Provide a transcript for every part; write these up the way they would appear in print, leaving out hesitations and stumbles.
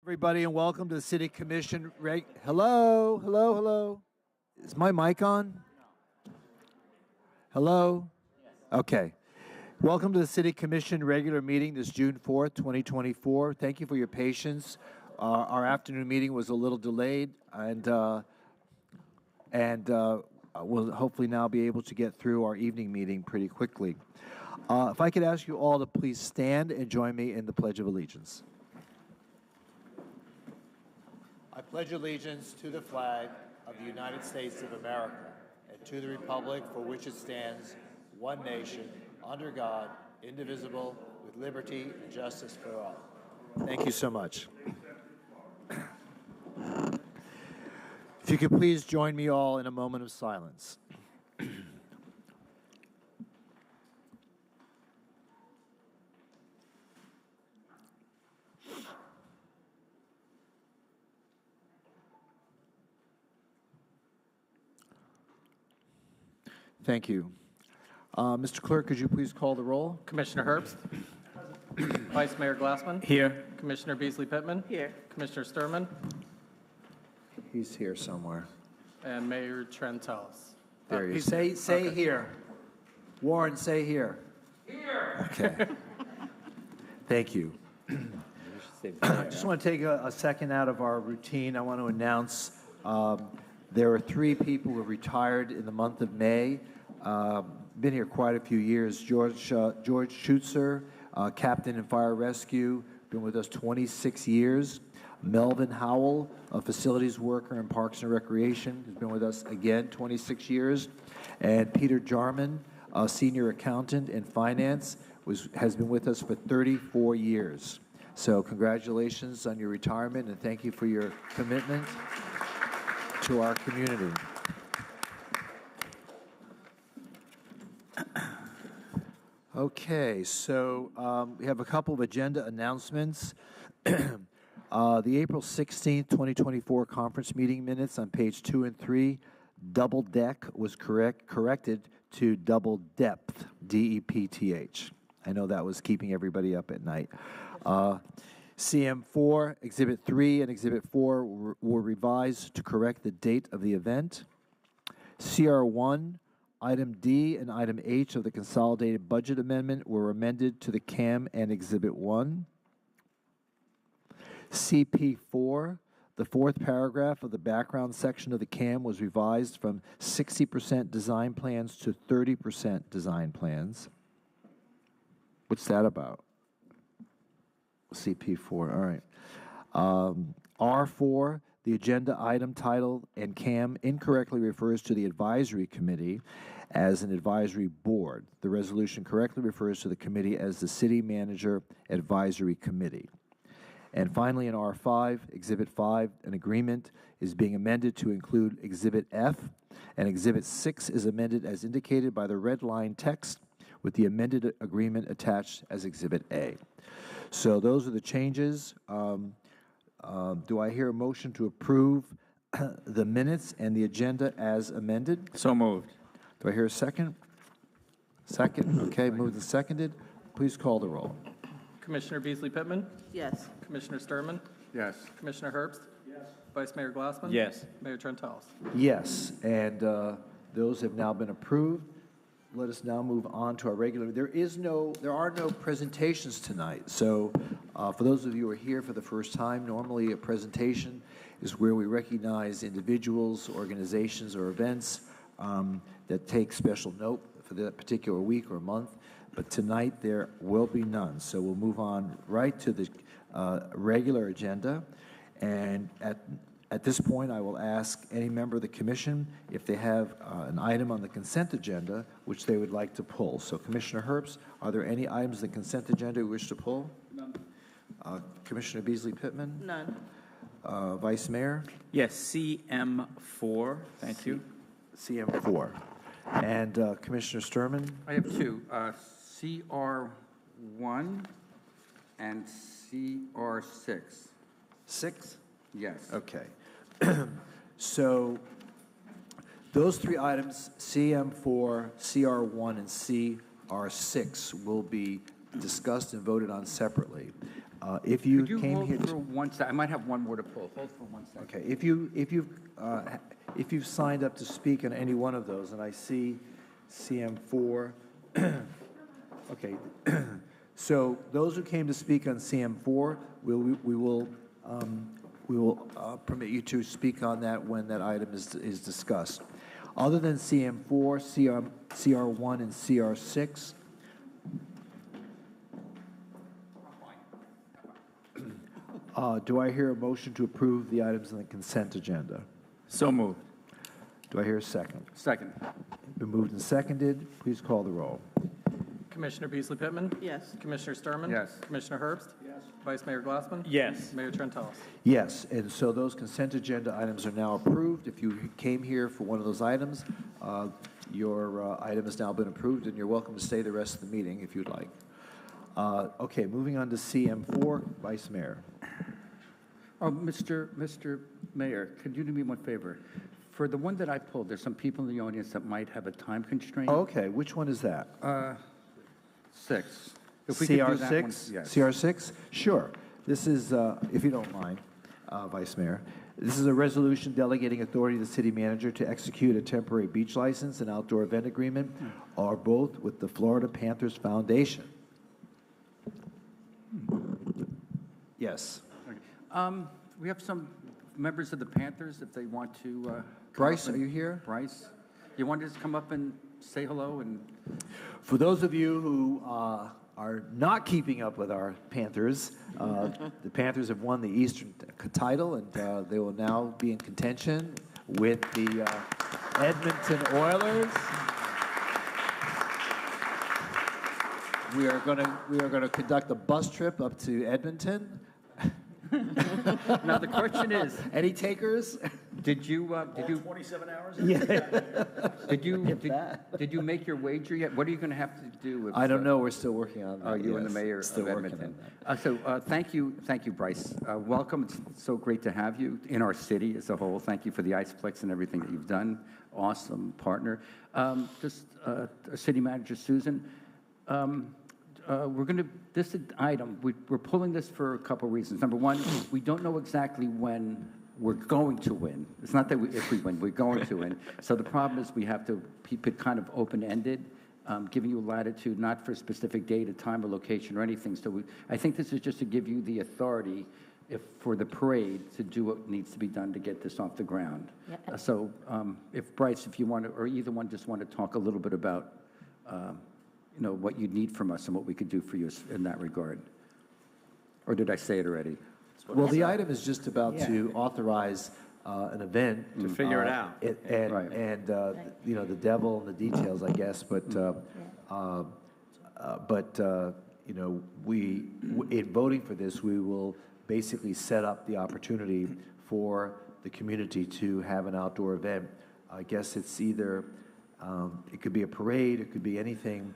Everybody, and welcome to the City Commission. Hello, hello, hello. Is my mic on? Hello? Okay. Welcome to the City Commission regular meeting this June 4th, 2024. Thank you for your patience. Our afternoon meeting was a little delayed, and we'll hopefully now be able to get through our evening meeting pretty quickly. If I could ask you all to please stand and join me in the Pledge of Allegiance. I pledge allegiance to the flag of the United States of America and to the republic for which it stands, one nation, under God, indivisible, with liberty and justice for all. Thank you so much. If you could please join me all in a moment of silence. Thank you. Mr. Clerk, could you please call the roll? Commissioner Herbst. Vice Mayor Glassman. Here. Commissioner Beasley Pittman. Here. Commissioner Sturman. He's here somewhere. And Mayor Trentalles. There he is. Say here. Warren, say here. Here. Okay. Thank you. I just want to take a second out of our routine. I want to announce there are 3 people who retired in the month of May. Been here quite a few years. George Schutzer, captain in fire rescue, been with us 26 years. Melvin Howell, a facilities worker in Parks and Recreation, has been with us again 26 years. And Peter Jarman, a senior accountant in finance, has been with us for 34 years. So congratulations on your retirement, and thank you for your commitment to our community. Okay, so we have a couple of agenda announcements. The April 16th, 2024 conference meeting minutes on page 2 and 3, double deck was corrected to double depth, D-E-P-T-H. I know that was keeping everybody up at night. CM4, Exhibit 3 and Exhibit 4 were revised to correct the date of the event. CR1, Item D and Item H of the Consolidated Budget Amendment were amended to the CAM and Exhibit 1. CP4, the 4th paragraph of the background section of the CAM was revised from 60% design plans to 30% design plans. What's that about? CP4, all right. R4, the agenda item title and CAM incorrectly refers to the advisory committee as an advisory board. The resolution correctly refers to the committee as the City Manager Advisory Committee. And finally, in R5, Exhibit 5, an agreement is being amended to include Exhibit F, and Exhibit 6 is amended as indicated by the red line text with the amended agreement attached as Exhibit A. So those are the changes. Do I hear a motion to approve the minutes and the agenda as amended? So moved. Do I hear a second? Second. Okay, moved and seconded. Please call the roll. Commissioner Beasley Pittman. Yes. Commissioner Sturman. Yes. Commissioner Herbst. Yes. Vice Mayor Glassman. Yes. Mayor Trentalles. Yes, and those have now been approved. Let us now move on to our regular. There are no presentations tonight. So for those of you who are here for the first time, normally a presentation is where we recognize individuals, organizations, or events that take special note for that particular week or month. But tonight there will be none. So we'll move on right to the regular agenda. And at this point, I will ask any member of the commission if they have an item on the consent agenda which they would like to pull. So, Commissioner Herbst, are there any items on the consent agenda you wish to pull? None. Commissioner Beasley Pittman? None. Vice Mayor? Yes, CM4. Thank you. CM4. And Commissioner Sturman? I have 2, CR1 and CR6. 6? Yes. Okay. So those 3 items, CM4, CR1, and CR6, will be discussed and voted on separately. If you Could you came hold here, for 1 second? I might have one more to pull. Hold for 1 second. okay, if you've signed up to speak on any one of those, and I see CM4, okay, so those who came to speak on CM4, we will permit you to speak on that when that item is discussed. Other than CM4, CR1, and CR6, do I hear a motion to approve the items on the consent agenda? So moved. Do I hear a second? Second. Been moved and seconded. Please call the roll. Commissioner Beasley Pittman? Yes. Commissioner Sturman? Yes. Commissioner Herbst? Yes. Vice Mayor Glassman? Yes. Mayor Trentalles? Yes, and so those consent agenda items are now approved. If you came here for one of those items, your item has now been approved, and you're welcome to stay the rest of the meeting if you'd like. Okay, moving on to CM4, Vice Mayor. Oh, Mr. Mayor, could you do me one favor? For the one that I pulled, there's some people in the audience that might have a time constraint. Okay, which one is that? 6. If we could do that one, CR6? yes. CR6? Sure. This is, if you don't mind, Vice Mayor, this is a resolution delegating authority to the city manager to execute a temporary beach license and outdoor event agreement, or both with the Florida Panthers Foundation. Yes. We have some members of the Panthers, if they want to. Come Bryce, up are and- you here? Bryce, you want to just come up and say hello and? For those of you who are not keeping up with our Panthers, the Panthers have won the Eastern title, and they will now be in contention with the Edmonton Oilers. We are going to conduct a bus trip up to Edmonton. Now, the question is, Any takers? did you 27 hours? did you make your wager yet? What are you going to have to do? If, I don't know. We're still working on that. Oh, you and the yes. mayor Still of working Edmonton. on that. Thank you, Bryce. Bryce. Welcome. It's so great to have you in our city as a whole. Thank you for the Iceplex and everything that you've done. Awesome partner. City Manager Susan. This item, we're pulling this for a couple reasons. Number one, we don't know exactly when we're going to win. It's not that if we win, we're going to win. So the problem is we have to keep it kind of open-ended, giving you latitude, not for a specific date, a time, or location, or anything. So I think this is just to give you the authority for the parade to do what needs to be done to get this off the ground. Yeah. If Bryce, if you want to, or either one just want to talk a little bit about what you'd need from us and what we could do for you in that regard. Or did I say it already? Well, the item is just about to authorize an event. To figure it out. Right. And the devil and the details, I guess, in voting for this, we will basically set up the opportunity for the community to have an outdoor event. I guess it's either, it could be a parade, it could be anything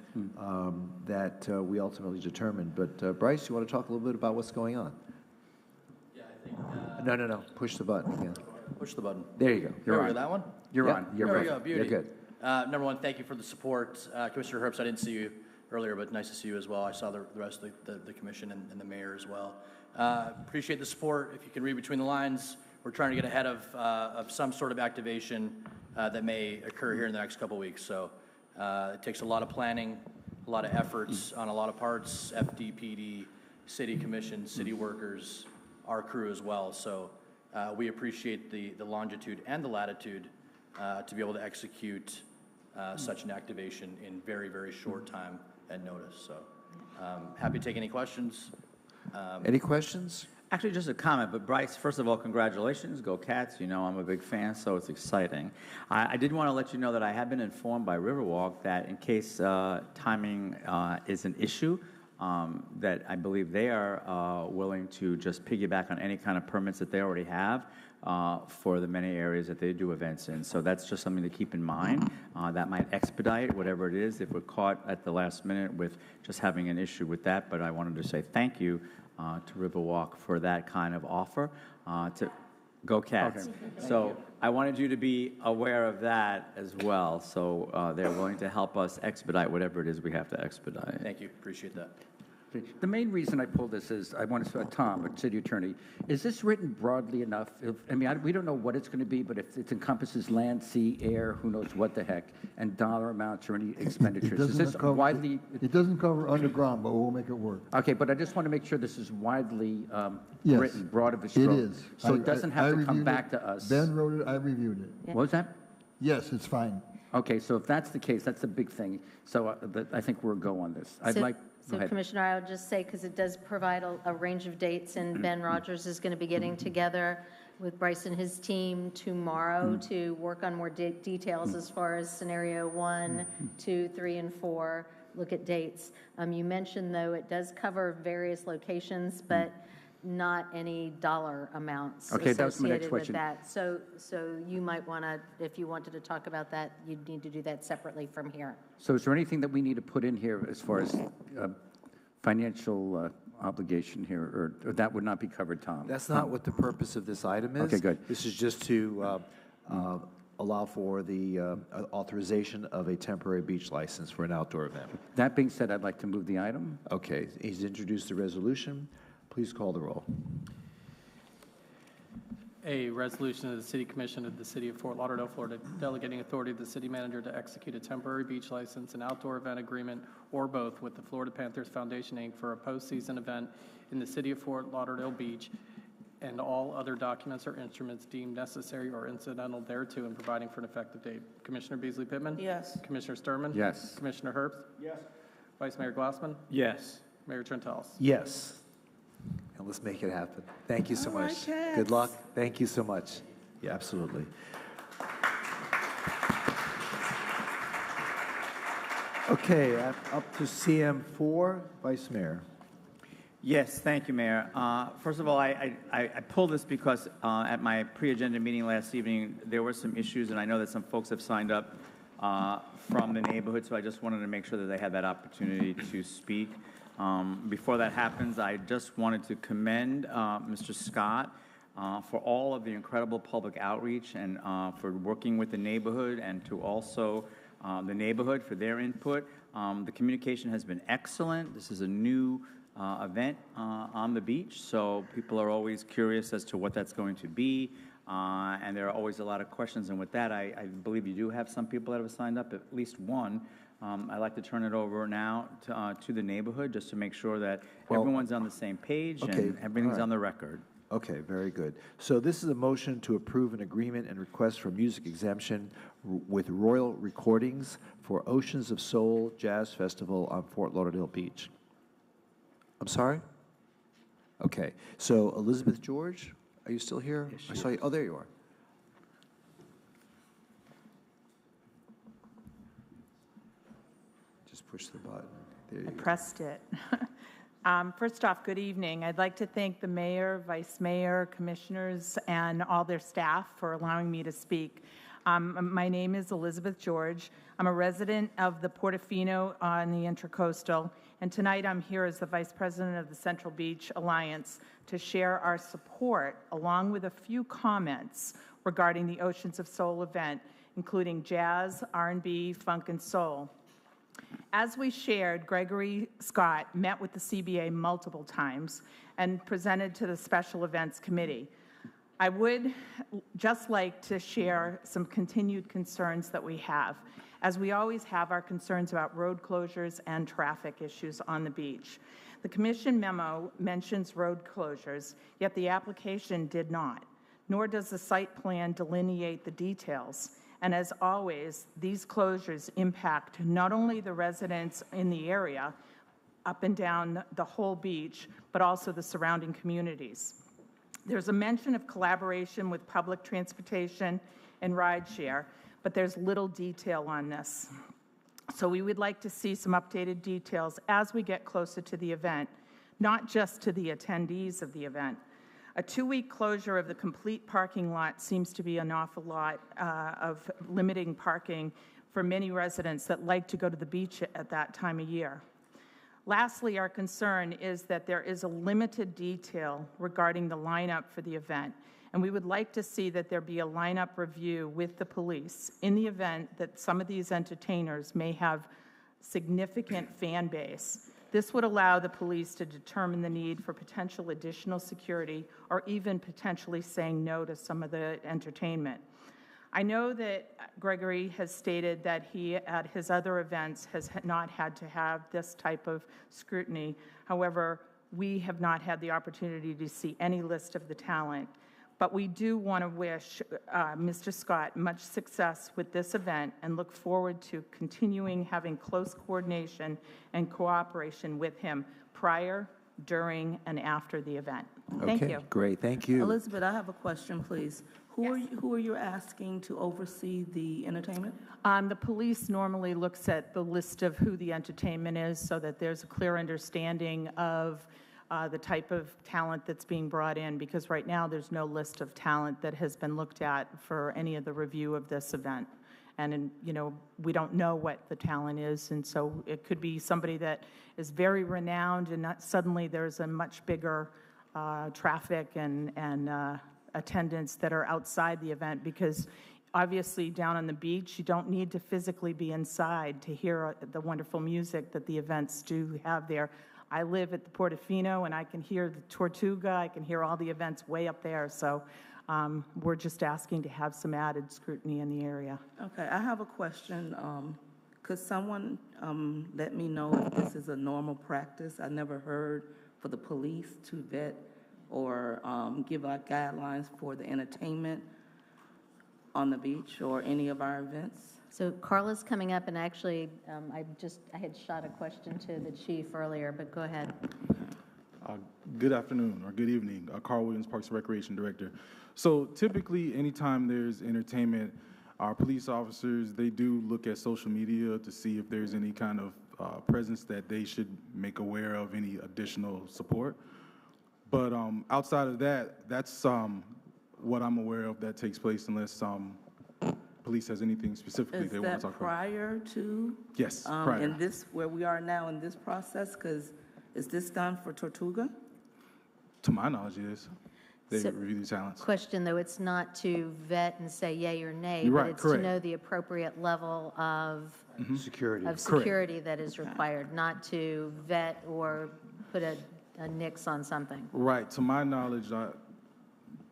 that we ultimately determine. But Bryce, you want to talk a little bit about what's going on? Yeah, I think. No. Push the button again. Push the button. There you go. You're There we on. go, that one? You're Yeah. on. You're There we perfect. go, beauty. You're good. Number one, thank you for the support. Commissioner Herbst, I didn't see you earlier, but nice to see you as well. I saw the rest of the commission and the mayor as well. Appreciate the support. If you can read between the lines, we're trying to get ahead of some sort of activation that may occur here in the next couple weeks. So it takes a lot of planning, a lot of efforts on a lot of parts, FDPD, city commission, city workers, our crew as well. So we appreciate the longitude and the latitude to be able to execute such an activation in very, very short time and notice. So happy to take any questions. Any questions? Actually, just a comment, but Bryce, first of all, congratulations. Go Cats. You know I'm a big fan, so it's exciting. I did want to let you know that I have been informed by Riverwalk that in case timing is an issue, that I believe they are willing to just piggyback on any kind of permits that they already have for the many areas that they do events in. So that's just something to keep in mind. That might expedite whatever it is if we're caught at the last minute with just having an issue with that. But I wanted to say thank you to Riverwalk for that kind of offer. To Go Cats. Okay. So I wanted you to be aware of that as well. So they're willing to help us expedite whatever it is we have to expedite. Thank you. Appreciate that. The main reason I pulled this is, I want to, Tom, our city attorney, is this written broadly enough? We don't know what it's going to be, but if it encompasses land, sea, air, who knows what the heck, and dollar amounts or any expenditures. Is this widely? It doesn't cover underground, but we'll make it work. Okay, but I just want to make sure this is widely Yes, written, broad of a stroke. It is. So it doesn't have to come reviewed back it. to us. Ben wrote it, I reviewed it. What was that? Yes, it's fine. Okay, so if that's the case, that's the big thing. So I think we're a go on this. Go So ahead. Commissioner, I would just say, because it does provide a range of dates, and Ben Rogers is going to be getting together with Bryce and his team tomorrow to work on more details as far as scenario 1, 2, 3, and 4, look at dates. You mentioned, though, it does cover various locations, but not any dollar amounts Okay, that was my next associated with question. that. So you might want to, if you wanted to talk about that, you'd need to do that separately from here. So is there anything that we need to put in here as far as financial obligation here, or that would not be covered, Tom? That's not what the purpose of this item is. Okay, good. This is just to allow for the authorization of a temporary beach license for an outdoor event. That being said, I'd like to move the item. Okay, he's introduced the resolution. Please call the roll. A resolution of the City Commission of the City of Fort Lauderdale, Florida, delegating authority of the city manager to execute a temporary beach license and outdoor event agreement, or both, with the Florida Panthers Foundation, Inc. for a postseason event in the City of Fort Lauderdale Beach, and all other documents or instruments deemed necessary or incidental thereto, and providing for an effective date. Commissioner Beasley Pittman? Yes. Commissioner Sturman? Yes. Commissioner Herbst? Yes. Vice Mayor Glassman? Yes. Mayor Trentalis? Yes. And let's make it happen. Thank you so All right, much. Cats. Good luck. Thank you so much. Yeah, absolutely. Okay, up to CM4, Vice Mayor. Yes, thank you, Mayor. First of all, I pulled this because at my pre-agenda meeting last evening, there were some issues, and I know that some folks have signed up from the neighborhood, so I just wanted to make sure that they had that opportunity to speak. Before that happens, I just wanted to commend Mr. Scott for all of the incredible public outreach and for working with the neighborhood, and to also the neighborhood for their input. The communication has been excellent. This is a new event on the beach, so people are always curious as to what that's going to be, and there are always a lot of questions. And with that, I believe you do have some people that have signed up, at least one. I'd like to turn it over now to the neighborhood, just to make sure that everyone's on the same page and everything's on the record. Okay, very good. So this is a motion to approve an agreement and request for music exemption with Royal Recordings for Oceans of Soul Jazz Festival on Fort Lauderdale Beach. I'm sorry? Okay, so Elizabeth George, are you still here? Yes, I saw you. Oh, there you are. Just push the button. There you I go. pressed it. First off, good evening. I'd like to thank the mayor, vice mayor, commissioners, and all their staff for allowing me to speak. My name is Elizabeth George. I'm a resident of the Portofino on the Intracoastal, and tonight I'm here as the vice president of the Central Beach Alliance to share our support, along with a few comments regarding the Oceans of Soul event, including jazz, R&B, funk, and soul. As we shared, Gregory Scott met with the CBA multiple times and presented to the Special Events Committee. I would just like to share some continued concerns that we have, as we always have our concerns about road closures and traffic issues on the beach. The Commission memo mentions road closures, yet the application did not, nor does the site plan delineate the details. And as always, these closures impact not only the residents in the area up and down the whole beach, but also the surrounding communities. There's a mention of collaboration with public transportation and rideshare, but there's little detail on this. So we would like to see some updated details as we get closer to the event, not just to the attendees of the event. A 2-week closure of the complete parking lot seems to be an awful lot of limiting parking for many residents that like to go to the beach at that time of year. Lastly, our concern is that there is a limited detail regarding the lineup for the event, and we would like to see that there be a lineup review with the police in the event that some of these entertainers may have significant fan base. This would allow the police to determine the need for potential additional security or even potentially saying no to some of the entertainment. I know that Gregory has stated that he, at his other events, has not had to have this type of scrutiny. However, we have not had the opportunity to see any list of the talent. But we do want to wish Mr. Scott much success with this event and look forward to continuing having close coordination and cooperation with him prior, during, and after the event. Thank Okay, you. great, thank you. Elizabeth, I have a question, please. Who are you asking to oversee the entertainment? The police normally looks at the list of who the entertainment is so that there's a clear understanding of the type of talent that's being brought in, because right now there's no list of talent that has been looked at for any of the review of this event. And, we don't know what the talent is, and so it could be somebody that is very renowned and not suddenly there's a much bigger traffic and attendance that are outside the event, because obviously down on the beach, you don't need to physically be inside to hear the wonderful music that the events do have there. I live at the Portofino, and I can hear the Tortuga, I can hear all the events way up there, so we're just asking to have some added scrutiny in the area. Okay, I have a question. Could someone let me know if this is a normal practice? I never heard for the police to vet or give out guidelines for the entertainment on the beach or any of our events. So Carla's coming up, and actually, I had shot a question to the chief earlier, but go ahead. Good afternoon or good evening. Carl Williams, Parks and Recreation Director. So typically, anytime there's entertainment, our police officers, they do look at social media to see if there's any kind of presence that they should make aware of, any additional support. But outside of that, that's what I'm aware of that takes place, unless police has anything specifically they want to talk about. Prior to? Yes, prior. In this, where we are now in this process, because is this done for Tortuga? To my knowledge, it is. They So- review the talents. Question, though, it's not to vet and say yay or nay, You're but right, it's correct. to know the appropriate level of Security. security that is required, not to vet or put a nix on something. Right. To my knowledge,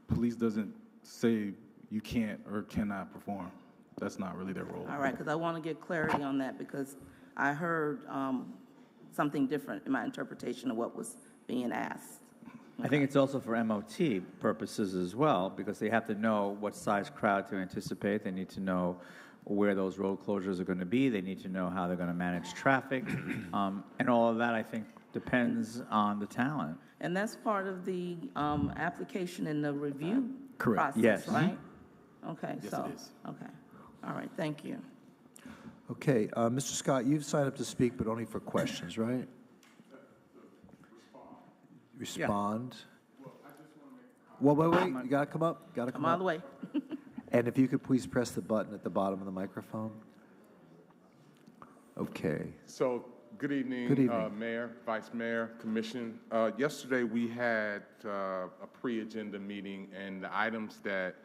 police doesn't say you can't or cannot perform. That's not really their role. All right, because I want to get clarity on that, because I heard something different in my interpretation of what was being asked. I think it's also for MOT purposes as well, because they have to know what size crowd to anticipate. They need to know where those road closures are going to be. They need to know how they're going to manage traffic. And all of that, I think, depends on the talent. And that's part of the application and the review Correct. process, Yes. right? Okay, Yes, so, it is. okay. All right, thank you. Okay, Mr. Scott, you've signed up to speak, but only for questions, right? Respond. Well, wait, you gotta come up, gotta come I'm all the up. way. And if you could please press the button at the bottom of the microphone. Okay, So, good evening. Good evening. Mayor, Vice Mayor, Commission. Yesterday, we had a pre-agenda meeting, and the items that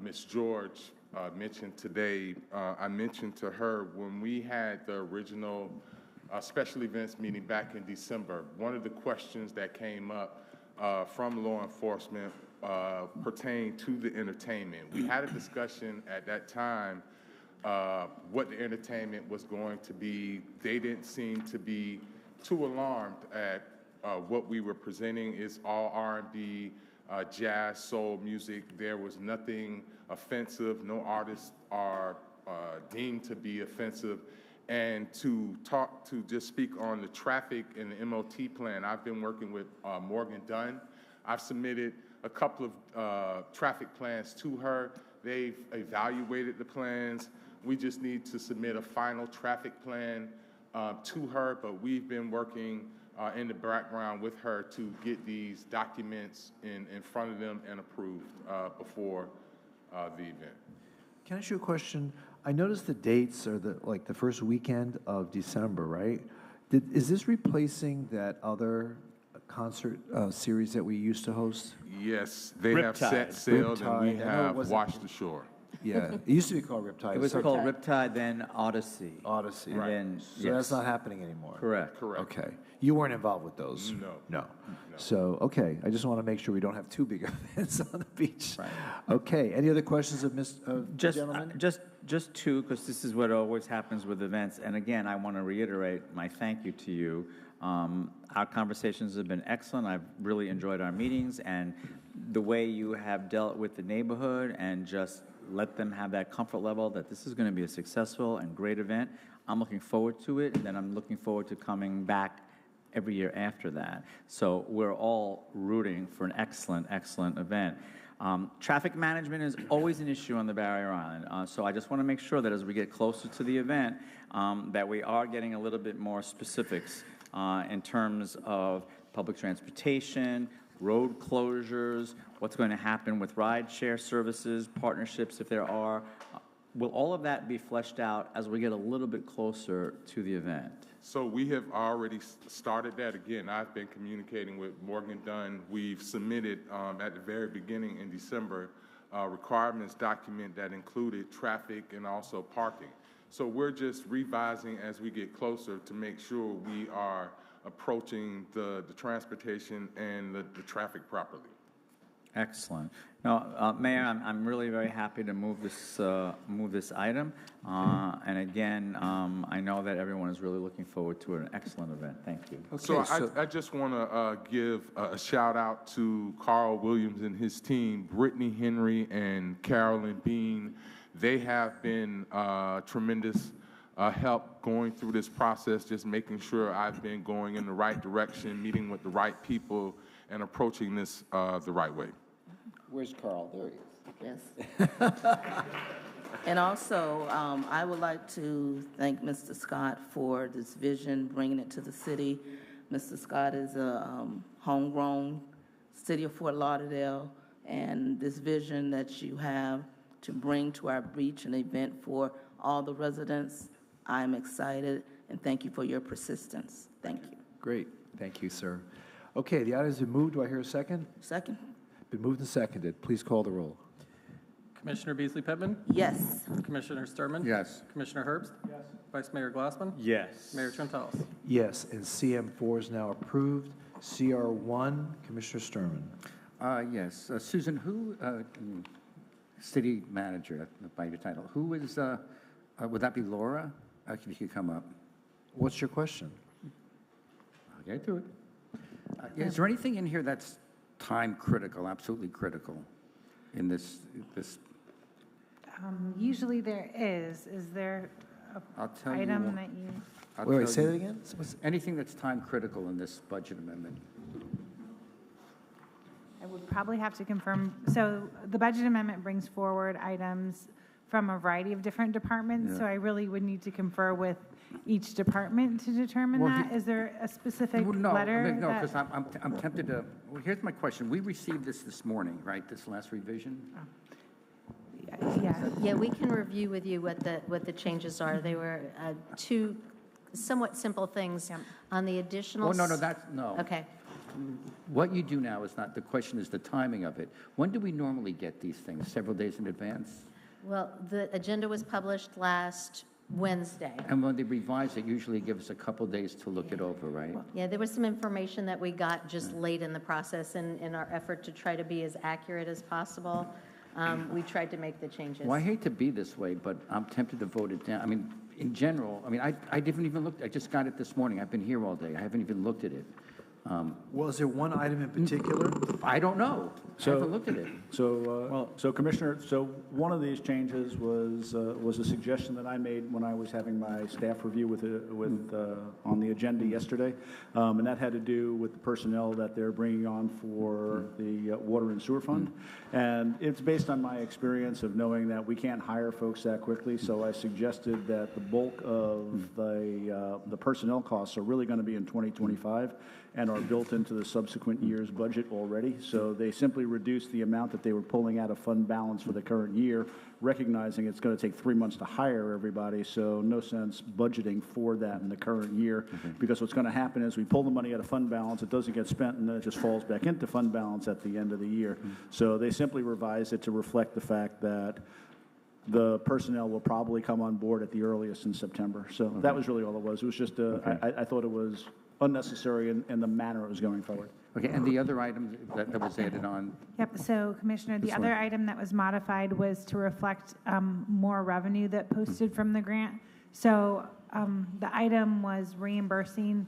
Ms. George mentioned today, I mentioned to her when we had the original special events meeting back in December. One of the questions that came up from law enforcement pertained to the entertainment. We had a discussion at that time what the entertainment was going to be. They didn't seem to be too alarmed at what we were presenting. It's all R&B, jazz, soul music. There was nothing offensive. No artists are deemed to be offensive. And to just speak on the traffic and the MOT plan, I've been working with Morgan Dunn. I've submitted a couple of traffic plans to her. They've evaluated the plans. We just need to submit a final traffic plan to her, but we've been working in the background with her to get these documents in front of them and approved before the event. can I ask you a question? I noticed the dates are the first weekend of December, right? Is this replacing that other concert series that we used to host? Yes, they have Riptide. set sail and we Riptide. I know it have wasn't- washed ashore. Yeah, it used to be called Riptide. It was called Riptide, then Odyssey. Odyssey. And then, So that's not happening anymore. correct. Correct. Okay. You weren't involved with those? No. No. So, okay, I just want to make sure we don't have too big events on the beach. Right. Okay, any other questions of Just, gentlemen? just two, because this is what always happens with events. And again, I want to reiterate my thank you to you. Our conversations have been excellent. I've really enjoyed our meetings, and the way you have dealt with the neighborhood and just let them have that comfort level that this is going to be a successful and great event. I'm looking forward to it, and then I'm looking forward to coming back every year after that. So we're all rooting for an excellent, excellent event. Traffic management is always an issue on the Barrier Island. So I just want to make sure that as we get closer to the event, that we are getting a little bit more specifics in terms of public transportation, road closures, what's going to happen with ride-share services, partnerships if there are. Will all of that be fleshed out as we get a little bit closer to the event? So we have already started that. Again, I've been communicating with Morgan Dunn. We've submitted at the very beginning in December requirements document that included traffic and also parking. So we're just revising as we get closer to make sure we are approaching the transportation and the traffic properly. Excellent. Now, Mayor, I'm really very happy to move this item. And again, I know that everyone is really looking forward to an excellent event. Thank you. So I just want to give a shout out to Carl Williams and his team, Brittany Henry and Carolyn Bean. They have been tremendous help going through this process, just making sure I've been going in the right direction, meeting with the right people, and approaching this the right way. Where's Carl? There he is. Yes. And also, I would like to thank Mr. Scott for this vision, bringing it to the city. Mr. Scott is a homegrown city of Fort Lauderdale, and this vision that you have to bring to our beach an event for all the residents, I'm excited, and thank you for your persistence. Thank you. Great. Thank you, sir. Okay, the item's been moved. Do I hear a second? Second? Been moved and seconded. Please call the roll. Commissioner Beasley Pittman? Yes. Commissioner Sturman? Yes. Commissioner Herbst? Yes. Vice Mayor Glassman? Yes. Mayor Trentalis? Yes, and CM4 is now approved. CR1, Commissioner Sturman. Yes. Susan, who, city manager by your title, who is, would that be Laura? If you could come up. What's your question? I'll get to it. Is there anything in here that's time critical, absolutely critical in this? Usually there is. Is there I'll tell item you. that you? I'll Wait, tell say you. that again? Anything that's time critical in this budget amendment. I would probably have to confirm. So the budget amendment brings forward items from a variety of different departments. So I really would need to confer with each department to determine Well, that. Is there a specific No, letter? no, that- because I'm tempted to. Well, here's my question. We received this morning, right? This last revision. Yeah. Yeah, we can review with you what the changes are. They were two somewhat simple things on the additional. Oh, no, that's no. Okay. What you do now is not, the question is the timing of it. When do we normally get these things? Several days in advance? Well, the agenda was published last Wednesday. And when they revise it, usually give us a couple days to look it over, right? Yeah, there was some information that we got just late in the process, and in our effort to try to be as accurate as possible, we tried to make the changes. Well, I hate to be this way, but I'm tempted to vote it down. I mean, in general, I mean, I didn't even look, I just got it this morning. I've been here all day. I haven't even looked at it. Well, is there one item in particular? I don't know. I haven't looked at it. So Commissioner, so one of these changes was a suggestion that I made when I was having my staff review on the agenda yesterday, and that had to do with the personnel that they're bringing on for the water and sewer fund, and it's based on my experience of knowing that we can't hire folks that quickly. So I suggested that the bulk of the personnel costs are really going to be in 2025. And are built into the subsequent year's budget already. So they simply reduced the amount that they were pulling out of fund balance for the current year, recognizing it's going to take 3 months to hire everybody, so no sense budgeting for that in the current year. Because what's going to happen is we pull the money out of fund balance, it doesn't get spent, and then it just falls back into fund balance at the end of the year. So they simply revised it to reflect the fact that The personnel will probably come on board at the earliest in September. So that was really all it was. It was just, I thought it was unnecessary in the manner it was going forward. Okay, and the other item that was added on, Yep, so Commissioner, the This other one. item that was modified was to reflect more revenue that posted from the grant. So the item was reimbursing,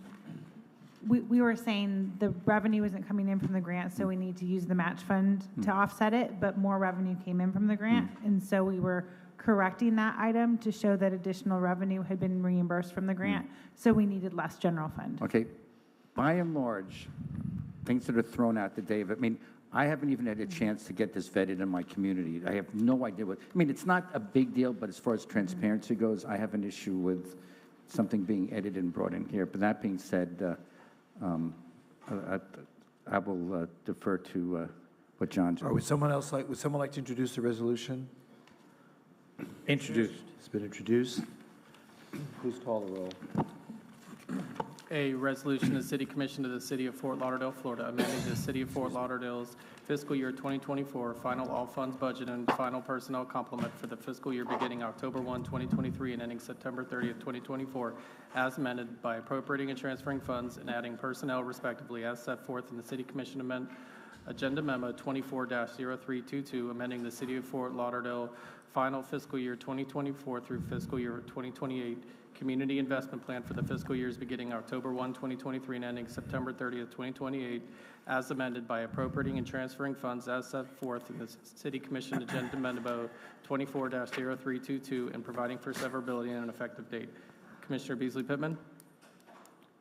we were saying the revenue isn't coming in from the grant, so we need to use the match fund to offset it, but more revenue came in from the grant. And so we were correcting that item to show that additional revenue had been reimbursed from the grant, so we needed less general fund. okay, by and large, things that are thrown out to Dave, I mean, I haven't even had a chance to get this vetted in my community. I have no idea what, I mean, it's not a big deal, but as far as transparency goes, I have an issue with something being edited and brought in here. But that being said, I will defer to what John Or would someone like to introduce the resolution? Introduced. It's been introduced. Please call the roll. A resolution of the City Commission of the City of Fort Lauderdale, Florida, amending the City of Fort Lauderdale's fiscal year 2024 final all funds budget and final personnel complement for the fiscal year beginning October 1, 2023 and ending September 30th, 2024, as amended by appropriating and transferring funds and adding personnel respectively as set forth in the City Commission Agenda Memo 24-0322, amending the City of Fort Lauderdale final fiscal year 2024 through fiscal year 2028 Community Investment Plan for the fiscal years beginning October 1, 2023 and ending September 30th, 2028, as amended by appropriating and transferring funds as set forth in the City Commission Agenda Memo 24-0322 and providing for severability and an effective date. Commissioner Beasley Pittman?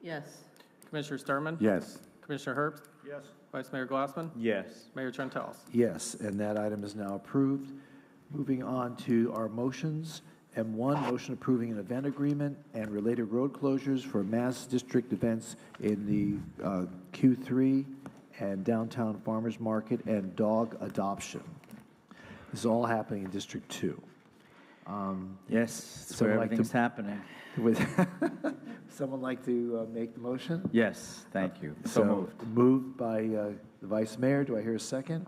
Yes. Commissioner Sturman? Yes. Commissioner Herbst? Yes. Vice Mayor Glassman? Yes. Mayor Trentalis? Yes, and that item is now approved. Moving on to our motions. M1, motion approving an event agreement and related road closures for mass district events in the Q3 and downtown farmers market and dog adoption. This is all happening in District 2. Yes, that's So where I'd like to- everything's happening. Would someone like to make the motion? Yes, thank you. So moved. Moved by the Vice Mayor. Do I hear a second?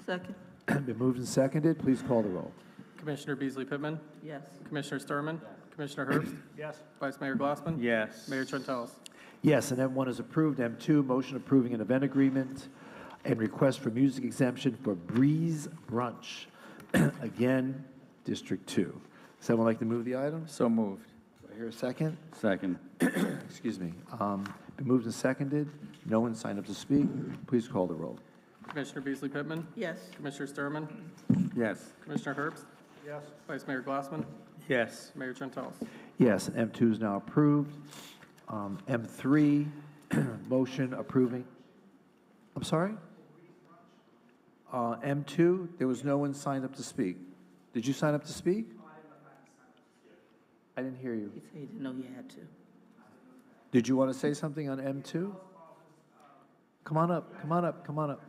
Second. Been moved and seconded. Please call the roll. Commissioner Beasley Pittman? Yes. Commissioner Sturman? Commissioner Herbst? Yes. Vice Mayor Glassman? Yes. Mayor Trentalis? Yes, and M1 is approved. M2, motion approving an event agreement and request for music exemption for Breeze Brunch. Again, District 2. Someone like to move the item? So moved. Do I hear a second? Second. Excuse me. Been moved and seconded. No one signed up to speak. Please call the roll. Commissioner Beasley Pittman? Yes. Commissioner Sturman? Yes. Commissioner Herbst? Yes. Vice Mayor Glassman? Yes. Mayor Trentalis? Yes, and M2 is now approved. M3, motion approving. I'm sorry? M2, there was no one signed up to speak. Did you sign up to speak? I didn't hear you. He said he didn't know you had to. Did you want to say something on M2? Come on up, come on up, come on up.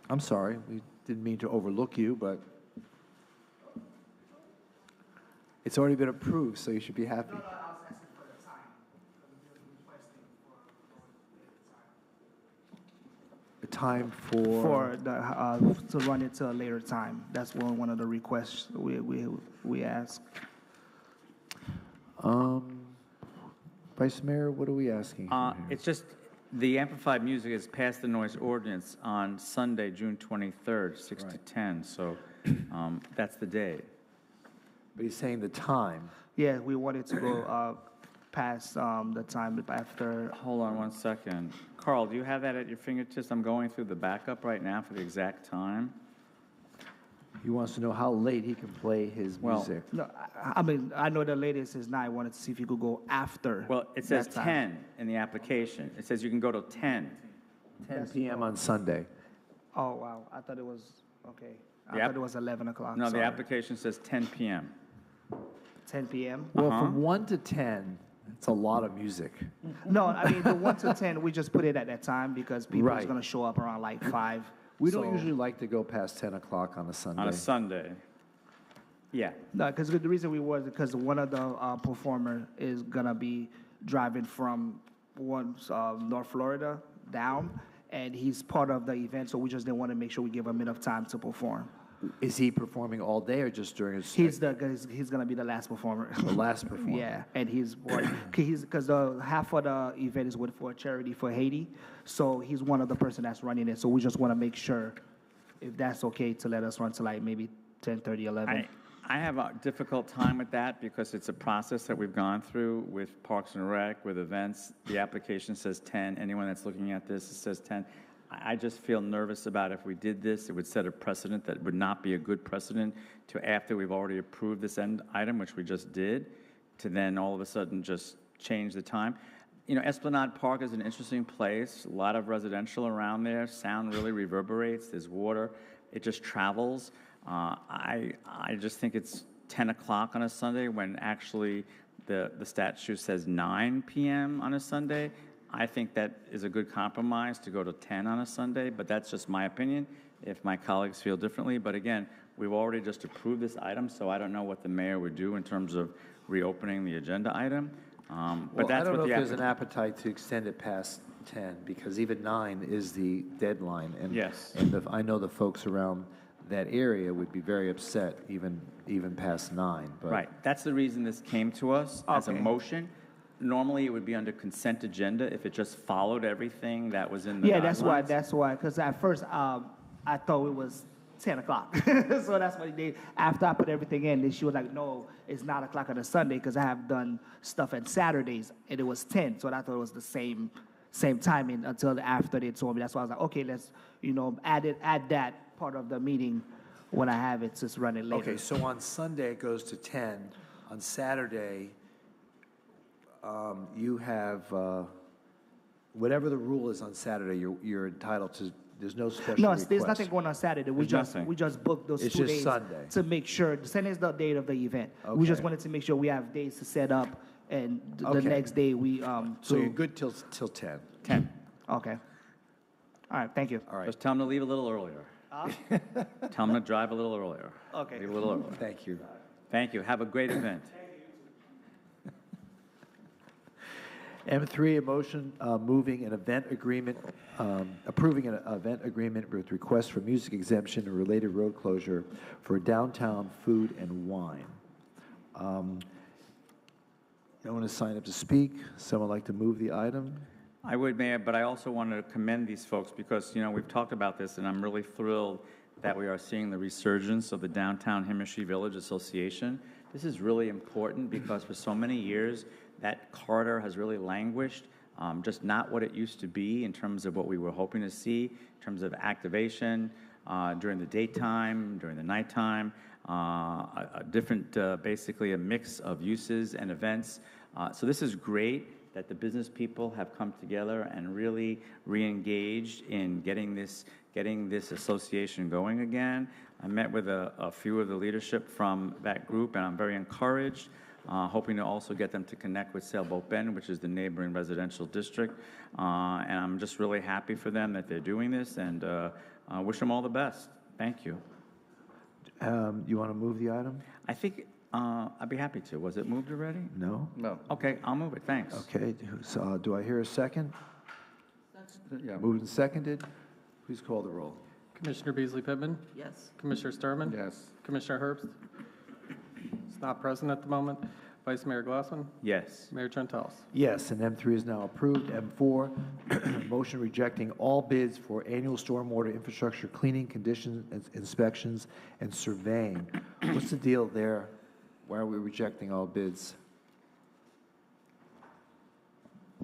I'm sorry, we didn't mean to overlook you, but it's already been approved, so you should be happy. The time for to run it to a later time. That's one of the requests we ask. Vice Mayor, what are we asking? for here? It's just, the amplified music has passed the noise ordinance on Sunday, June 23rd, 6 to 10, so that's the day. But he's saying the time. Yeah, we wanted to go past the time after. Hold on one second. Carl, do you have that at your fingertips? I'm going through the backup right now for the exact time. He wants to know how late he can play his Well, music. No, I mean, I know the latest is 9. I wanted to see if you could go after. Well, it says that time. 10 in the application. It says you can go till 10. 10 p.m. on Sunday. Oh, wow. I thought it was, okay. I The app- thought it was 11 o'clock. No, the sorry. application says 10 p.m. 10 p.m.? Well, from 1 to 10, it's a lot of music. No, I mean, the 1 to 10, we just put it at that time because people Right. is going to show up around like 5. We don't So- usually like to go past 10 o'clock on a Sunday. On a Sunday. Yeah. No, because the reason we was because one of the performer is gonna be driving from North Florida down, and he's part of the event. So we just didn't want to make sure we give him enough time to perform. Is he performing all day or just during his? He's gonna be the last performer. The last performer. Yeah, and because half of the event is for charity for Haiti, so he's one of the person that's running it. So we just want to make sure if that's okay to let us run to like maybe 10:30, 11. I have a difficult time with that because it's a process that we've gone through with Parks and Rec, with events. The application says 10. Anyone that's looking at this, it says 10. I just feel nervous about if we did this, it would set a precedent that would not be a good precedent to after we've already approved this end item, which we just did, to then all of a sudden just change the time. You know, Esplanade Park is an interesting place, a lot of residential around there, sound really reverberates, there's water, it just travels. I just think it's 10 o'clock on a Sunday when actually the statute says 9 p.m. on a Sunday. I think that is a good compromise to go to 10 on a Sunday, but that's just my opinion. If my colleagues feel differently, but again, we've already just approved this item, so I don't know what the mayor would do in terms of reopening the agenda item. But that's I don't what know the if there's an appetite to extend it past 10, because even 9 is the deadline. And, Yes. And I know the folks around that area would be very upset even past 9. But Right, that's the reason this came to us as a Okay. motion. Normally, it would be under consent agenda if it just followed everything that was in the Yeah, guidelines. that's why. Because at first I thought it was 10 o'clock, so that's what he did. After I put everything in, then she was like, "No, it's 9 o'clock on a Sunday because I have done stuff on Saturdays, and it was 10." So I thought it was the same timing until after they told me. That's why I was like, "Okay, let's add that part of the meeting when I have it, just run it later." Okay, so on Sunday it goes to 10. On Saturday, you have, whatever the rule is on Saturday, you're entitled to, there's no special No, request. there's nothing going on Saturday. We There's nothing. just booked those It's 2 just days Sunday. to make sure. Sunday is the date of the event. We just Okay. wanted to make sure we have days to set up, and the Okay. next day we So you're to- good till 10. 10. Okay. All right. Thank you. All right, Just tell them to leave a little earlier. Tell them to drive a little earlier. Okay. Leave a little earlier. thank you. Thank you. Have a great event. M3, a motion moving an event agreement, approving an event agreement with request for music exemption and related road closure for downtown food and wine. You want to sign up to speak? Someone like to move the item? I would, Mayor, but I also want to commend these folks because, you know, we've talked about this, and I'm really thrilled that we are seeing the resurgence of the Downtown Himmershey Village Association. This is really important because for so many years, that corridor has really languished, just not what it used to be in terms of what we were hoping to see, in terms of activation during the daytime, during the nighttime, basically a mix of uses and events. So this is great that the business people have come together and really re-engaged in getting this association going again. I met with a few of the leadership from that group, and I'm very encouraged, hoping to also get them to connect with Sailboat Bend, which is the neighboring residential district. And I'm just really happy for them that they're doing this, and I wish them all the best. Thank you. You want to move the item? I think I'd be happy to. Was it moved already? No? No. Okay, I'll move it. Thanks. Okay, so do I hear a second? Yeah. Moved and seconded? Please call the roll. Commissioner Beasley Pittman? Yes. Commissioner Sturman? Yes. Commissioner Herbst? Is not present at the moment. Vice Mayor Glassman? Yes. Mayor Trentalis? Yes, and M3 is now approved. M4, motion rejecting all bids for annual stormwater infrastructure cleaning, condition inspections, and surveying. What's the deal there? Why are we rejecting all bids?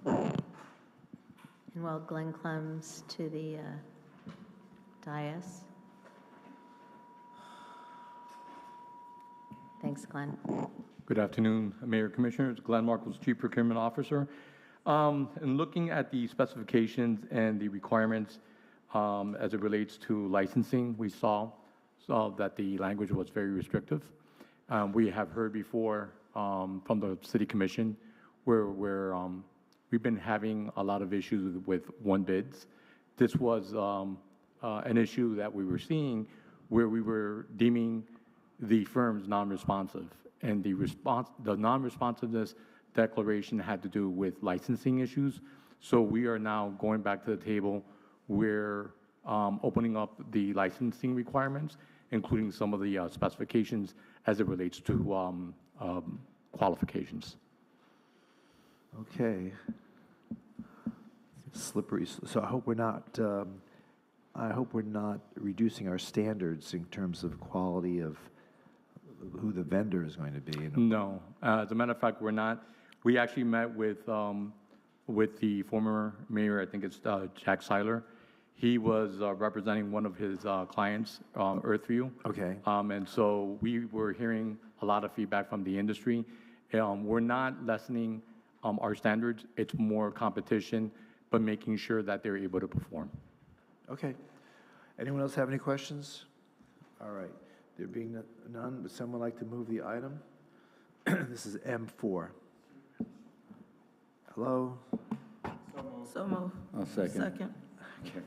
And while Glenn comes to the dais. Thanks, Glenn. Good afternoon, Mayor, Commissioners. Glenn Markles, Chief Procurement Officer. In looking at the specifications and the requirements as it relates to licensing, we saw that the language was very restrictive. We have heard before from the City Commission where we've been having a lot of issues with one bids. This was an issue that we were seeing where we were deeming the firms non-responsive, and the non-responsiveness declaration had to do with licensing issues. So we are now going back to the table where opening up the licensing requirements, including some of the specifications as it relates to qualifications. Okay. Slippery. So I hope we're not reducing our standards in terms of quality of who the vendor is going to be. No. As a matter of fact, we're not. We actually met with the former mayor, I think it's Jack Seiler. He was representing one of his clients, Earthview. Okay. And so we were hearing a lot of feedback from the industry. We're not lessening our standards. It's more competition, but making sure that they're able to perform. Okay. Anyone else have any questions? All right. There being none, would someone like to move the item? This is M4. Hello? So moved. I'll second. Second. Okay.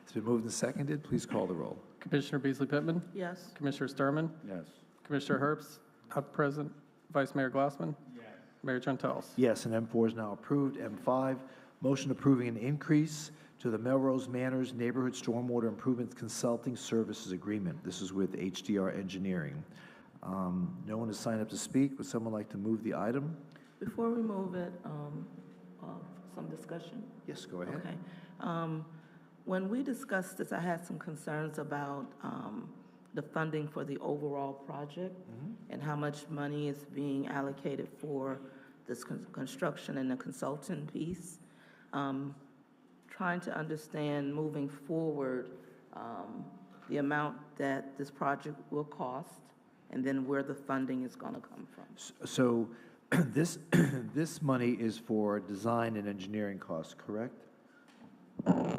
It's been moved and seconded. Please call the roll. Commissioner Beasley Pittman? Yes. Commissioner Sturman? Yes. Commissioner Herbst? Not present. Vice Mayor Glassman? Yes. Mayor Trentalis? Yes, and M4 is now approved. M5, motion approving an increase to the Melrose Manors Neighborhood Stormwater Improvement Consulting Services Agreement. This is with HDR Engineering. No one has signed up to speak. Would someone like to move the item? Before we move it, some discussion? Yes, go ahead. Okay. When we discussed this, I had some concerns about the funding for the overall project and how much money is being allocated for this construction and the consultant piece. Trying to understand moving forward the amount that this project will cost and then where the funding is going to come from. So this money is for design and engineering costs, correct?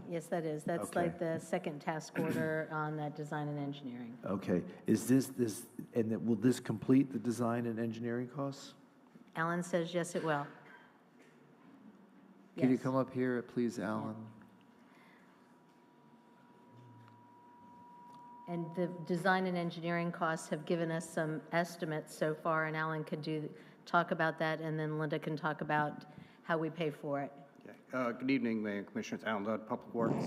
Yes, that is. That's Okay. like the second task order on that design and engineering. Okay. Is this, and will this complete the design and engineering costs? Alan says yes, it will. Can you Yes. come up here, please, Alan? And the design and engineering costs have given us some estimates so far, and Alan could talk about that, and then Linda can talk about how we pay for it. Good evening, Mayor and Commissioners. Alan Dodd, Public Works.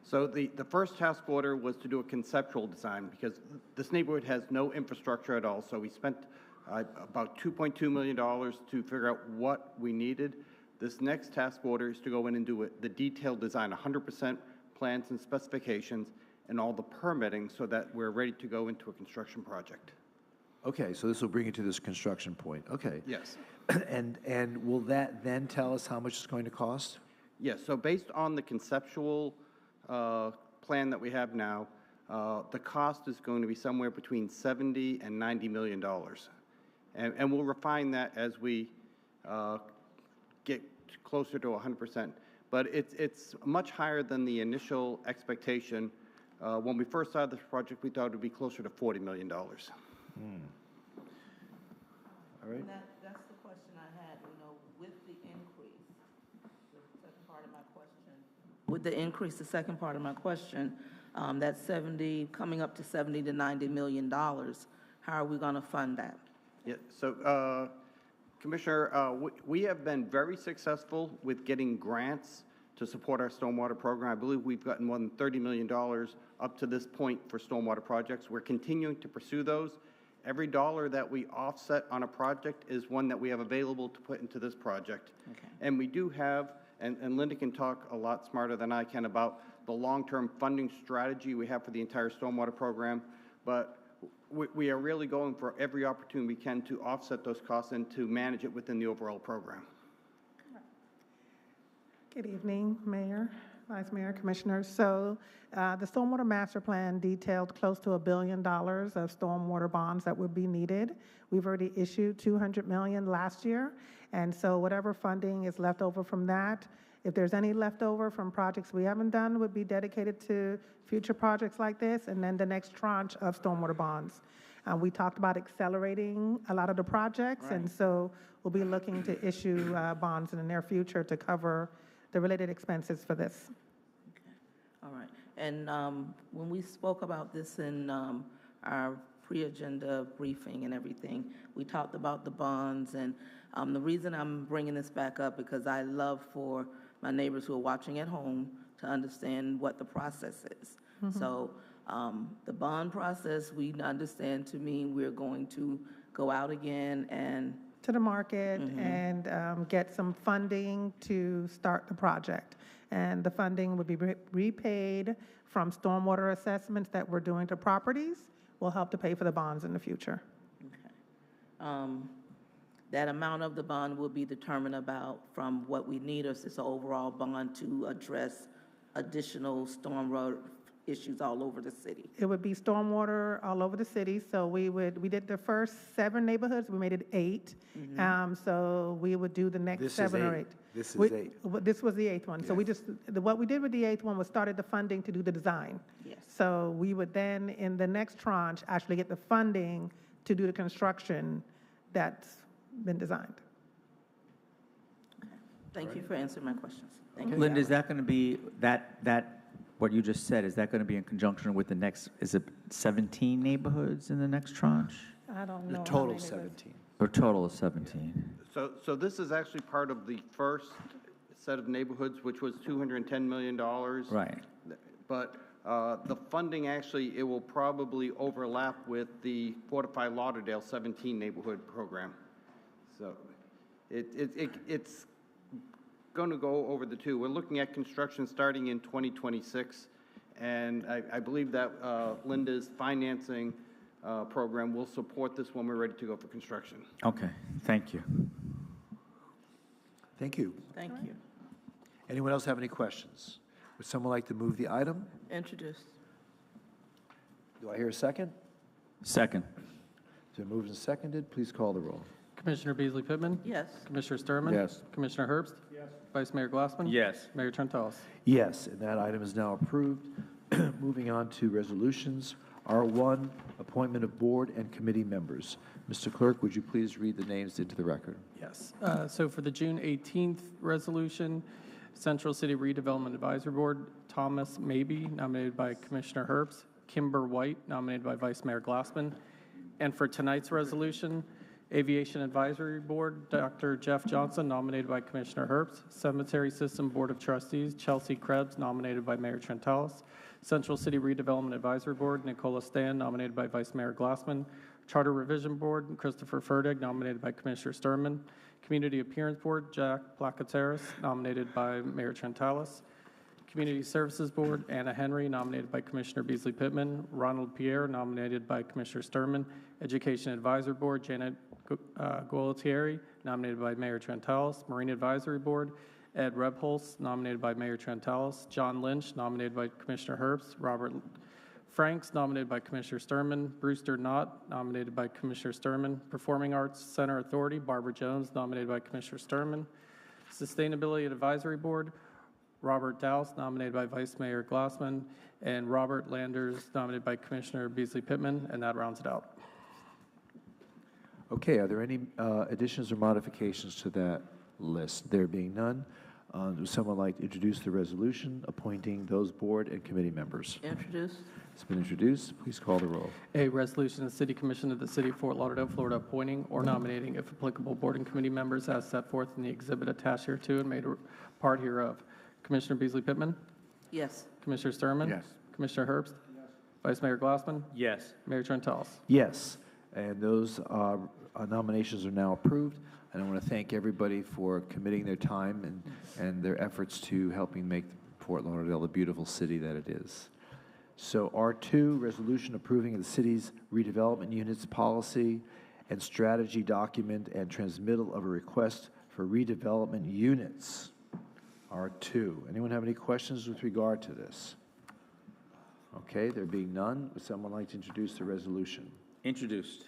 So the first task order was to do a conceptual design because this neighborhood has no infrastructure at all. So we spent about $2.2 million to figure out what we needed. This next task order is to go in and do the detailed design, 100% plans and specifications, and all the permitting so that we're ready to go into a construction project. Okay, so this will bring you to this construction point. Okay. Yes. And will that then tell us how much it's going to cost? Yes, so based on the conceptual plan that we have now, the cost is going to be somewhere between $70 and $90 million. And we'll refine that as we get closer to 100%. But it's much higher than the initial expectation. When we first started this project, we thought it would be closer to $40 million. All right. That's the question I had, with the increase, the second part of my question. With the increase, the second part of my question, that's 70, coming up to 70 to 90 million dollars. How are we going to fund that? Yeah, so Commissioner, we have been very successful with getting grants to support our stormwater program. I believe we've gotten more than $30 million up to this point for stormwater projects. We're continuing to pursue those. Every dollar that we offset on a project is one that we have available to put into this project. Okay. And we do have, and Linda can talk a lot smarter than I can about the long-term funding strategy we have for the entire stormwater program, but we are really going for every opportunity we can to offset those costs and to manage it within the overall program. Good evening, Mayor, Vice Mayor, Commissioners. So the Stormwater Master Plan detailed close to $1 billion of stormwater bonds that would be needed. We've already issued $200 million last year, and so whatever funding is left over from that, if there's any leftover from projects we haven't done, would be dedicated to future projects like this, and then the next tranche of stormwater bonds. We talked about accelerating a lot of the projects, and so we'll be looking to issue bonds in the near future to cover the related expenses for this. Okay. All right. And when we spoke about this in our pre-agenda briefing and everything, we talked about the bonds, and the reason I'm bringing this back up because I love for my neighbors who are watching at home to understand what the process is. So the bond process, we understand to mean we're going to go out again and To the market and get some funding to start the project. And the funding would be repaid from stormwater assessments that we're doing to properties. Will help to pay for the bonds in the future. that amount of the bond will be determined about from what we need, or is this an overall bond to address additional stormwater issues all over the city? It would be stormwater all over the city, so we did the first 7 neighborhoods, we made it 8. So we would do the next This is 7 or 8. 8. This is 8. This was the 8th one. So we just, what we did with the 8th one was started the funding to do the design. Yes. So we would then, in the next tranche, actually get the funding to do the construction that's been designed. Thank you for answering my questions. Thank you. Linda, is that going to be, what you just said, is that going to be in conjunction with the next, is it 17 neighborhoods in the next tranche? I don't know. The how total many of it is. 17. Or total of 17? So this is actually part of the first set of neighborhoods, which was $210 million. Right. But the funding actually, it will probably overlap with the Fortify Lauderdale 17 neighborhood program. So it's going to go over the two. We're looking at construction starting in 2026, and I believe that Linda's financing program will support this when we're ready to go for construction. Okay, thank you. Thank you. Thank you. Anyone else have any questions? Would someone like to move the item? Introduced. Do I hear a second? Second. It's been moved and seconded. Please call the roll. Commissioner Beasley Pittman? Yes. Commissioner Sturman? Yes. Commissioner Herbst? Yes. Vice Mayor Glassman? Yes. Mayor Trentalis? Yes, and that item is now approved. Moving on to resolutions. R1, appointment of board and committee members. Mr. Clerk, would you please read the names into the record? Yes. So for the June 18th resolution, Central City Redevelopment Advisory Board, Thomas Mabey, nominated by Commissioner Herbst, Kimber White, nominated by Vice Mayor Glassman. And for tonight's resolution, Aviation Advisory Board, Dr. Jeff Johnson, nominated by Commissioner Herbst. Cemetery System Board of Trustees, Chelsea Krebs, nominated by Mayor Trentalis. Central City Redevelopment Advisory Board, Nicola Stan, nominated by Vice Mayor Glassman. Charter Revision Board, Christopher Ferdig, nominated by Commissioner Sturman. Community Appearance Board, Jack Placateris, nominated by Mayor Trentalis. Community Services Board, Anna Henry, nominated by Commissioner Beasley Pittman. Ronald Pierre, nominated by Commissioner Sturman. Education Advisory Board, Janet Gualtieri, nominated by Mayor Trentalis. Marine Advisory Board, Ed Rebholz, nominated by Mayor Trentalis. John Lynch, nominated by Commissioner Herbst. Robert Franks, nominated by Commissioner Sturman. Brewster Knott, nominated by Commissioner Sturman. Performing Arts Center Authority, Barbara Jones, nominated by Commissioner Sturman. Sustainability Advisory Board, Robert Dowse, nominated by Vice Mayor Glassman. And Robert Landers, nominated by Commissioner Beasley Pittman, and that rounds it out. Okay, are there any additions or modifications to that list? There being none, would someone like to introduce the resolution appointing those board and committee members? Introduced. It's been introduced. Please call the roll. A resolution of the City Commission of the City of Fort Lauderdale, Florida, appointing or nominating, if applicable, board and committee members as set forth in the exhibit attached hereto and made a part hereof. Commissioner Beasley Pittman? Yes. Commissioner Sturman? Yes. Commissioner Herbst? Yes. Vice Mayor Glassman? Yes. Mayor Trentalis? Yes, and those nominations are now approved. And I want to thank everybody for committing their time and their efforts to helping make Fort Lauderdale the beautiful city that it is. So R2, resolution approving of the city's redevelopment units policy and strategy document and transmittal of a request for redevelopment units. R2. Anyone have any questions with regard to this? Okay, there being none, would someone like to introduce the resolution? Introduced.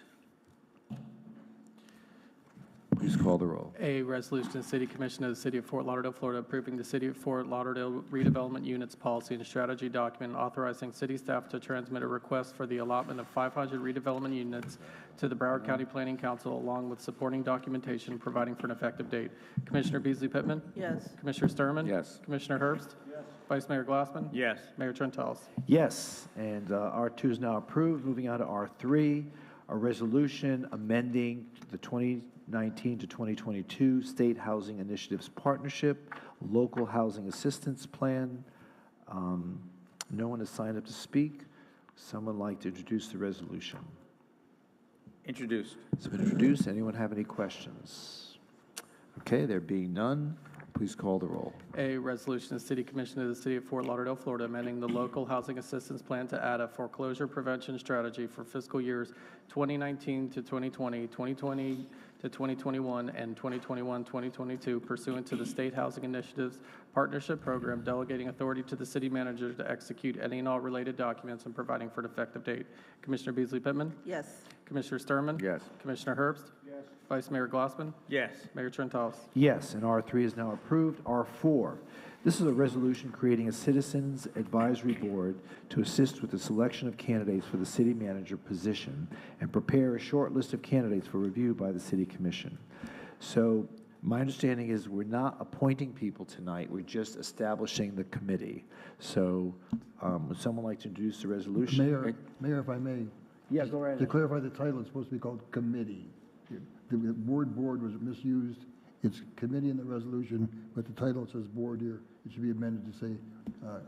Please call the roll. A resolution of the City Commission of the City of Fort Lauderdale, Florida, approving the City of Fort Lauderdale redevelopment units policy and strategy document, authorizing city staff to transmit a request for the allotment of 500 redevelopment units to the Broward County Planning Council, along with supporting documentation providing for an effective date. Commissioner Beasley Pittman? Yes. Commissioner Sturman? Yes. Commissioner Herbst? Yes. Vice Mayor Glassman? Yes. Mayor Trentalis? Yes, and R2 is now approved. Moving on to R3, a resolution amending the 2019 to 2022 State Housing Initiatives Partnership Local Housing Assistance Plan. No one has signed up to speak. Someone like to introduce the resolution? Introduced. It's been introduced. Anyone have any questions? Okay, there being none, please call the roll. A resolution of the City Commission of the City of Fort Lauderdale, Florida, amending the local housing assistance plan to add a foreclosure prevention strategy for fiscal years 2019 to 2020, 2020 to 2021, and 2021-2022 pursuant to the State Housing Initiatives Partnership Program, delegating authority to the city manager to execute any and all related documents and providing for an effective date. Commissioner Beasley Pittman? Yes. Commissioner Sturman? Yes. Commissioner Herbst? Yes. Vice Mayor Glassman? Yes. Mayor Trentalis? Yes, and R3 is now approved. R4, this is a resolution creating a Citizens Advisory Board to assist with the selection of candidates for the city manager position and prepare a short list of candidates for review by the City Commission. So my understanding is we're not appointing people tonight, we're just establishing the committee. So would someone like to introduce the resolution? Mayor, if I may. Yeah, go right To ahead. clarify, the title is supposed to be called committee. The word board was misused. It's committee in the resolution, but the title says board here. It should be amended to say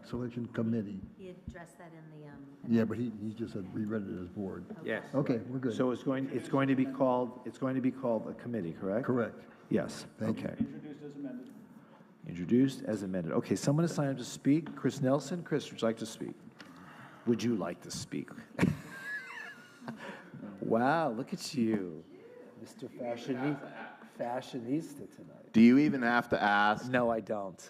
selection committee. He addressed that in the. Yeah, but he just said reread it as board. Yes. Okay, we're good. So it's going to be called a committee, correct? Correct. Yes, Thank you. okay. Introduced as amended. Introduced as amended. Okay, someone has signed up to speak. Chris Nelson. Chris, would you like to speak? Would you like to speak? Wow, look at you, Mr. Fashionista tonight. Do you even have to ask? No, I don't.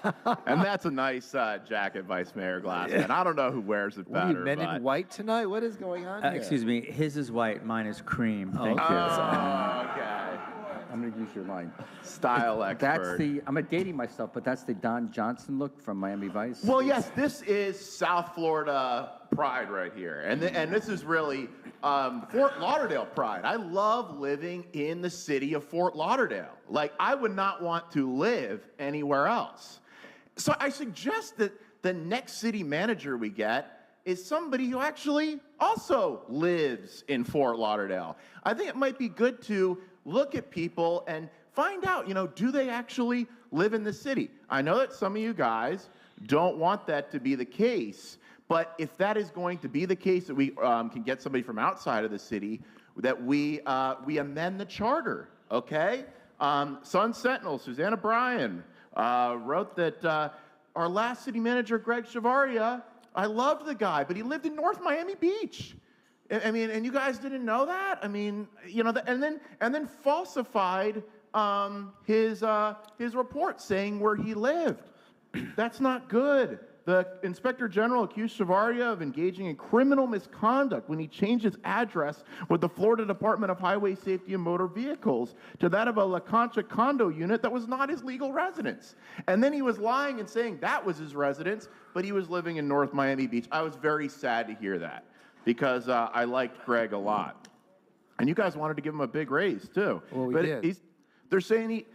And that's a nice jacket, Vice Mayor Glassman. I don't know who wears it What are better. you, men but... in white tonight? What is going on here? Excuse me, his is white, mine is cream. Thank you. Oh, okay. I'm going to use your line. Style expert. I'm dating myself, but that's the Don Johnson look from Miami Vice. Well, yes, this is South Florida pride right here. And this is really Fort Lauderdale pride. I love living in the city of Fort Lauderdale. Like, I would not want to live anywhere else. So I suggest that the next city manager we get is somebody who actually also lives in Fort Lauderdale. I think it might be good to look at people and find out, do they actually live in the city? I know that some of you guys don't want that to be the case, but if that is going to be the case, that we can get somebody from outside of the city, that we amend the charter, okay? Sun Sentinel, Susanna Bryan, wrote that our last city manager, Greg Chavaria, I loved the guy, but he lived in North Miami Beach. I mean, and you guys didn't know that? I mean, and then falsified his report saying where he lived. That's not good. The Inspector General accused Chavaria of engaging in criminal misconduct when he changed his address with the Florida Department of Highway Safety and Motor Vehicles to that of a La Concha condo unit that was not his legal residence. And then he was lying and saying that was his residence, but he was living in North Miami Beach. I was very sad to hear that because I liked Greg a lot. And you guys wanted to give him a big raise, too. Well, we but did. They're saying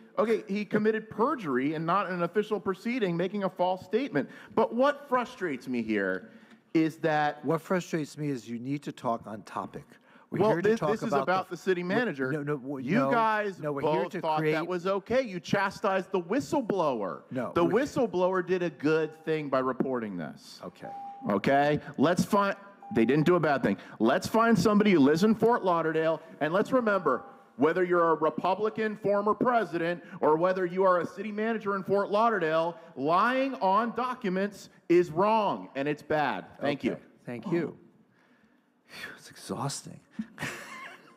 he committed perjury and not an official proceeding, making a false statement. But what frustrates me here is that... What frustrates me is you need to talk on topic. We're well, here to this talk is about the city manager. You guys we're here both to thought create... that was okay. You chastised the whistleblower. No. The whistleblower did a good thing by reporting this. Okay. Okay? Let's find... They didn't do a bad thing. Let's find somebody who lives in Fort Lauderdale, and let's remember, whether you're a Republican former president or whether you are a city manager in Fort Lauderdale, lying on documents is wrong, and it's bad. Thank you. Thank you. It's exhausting.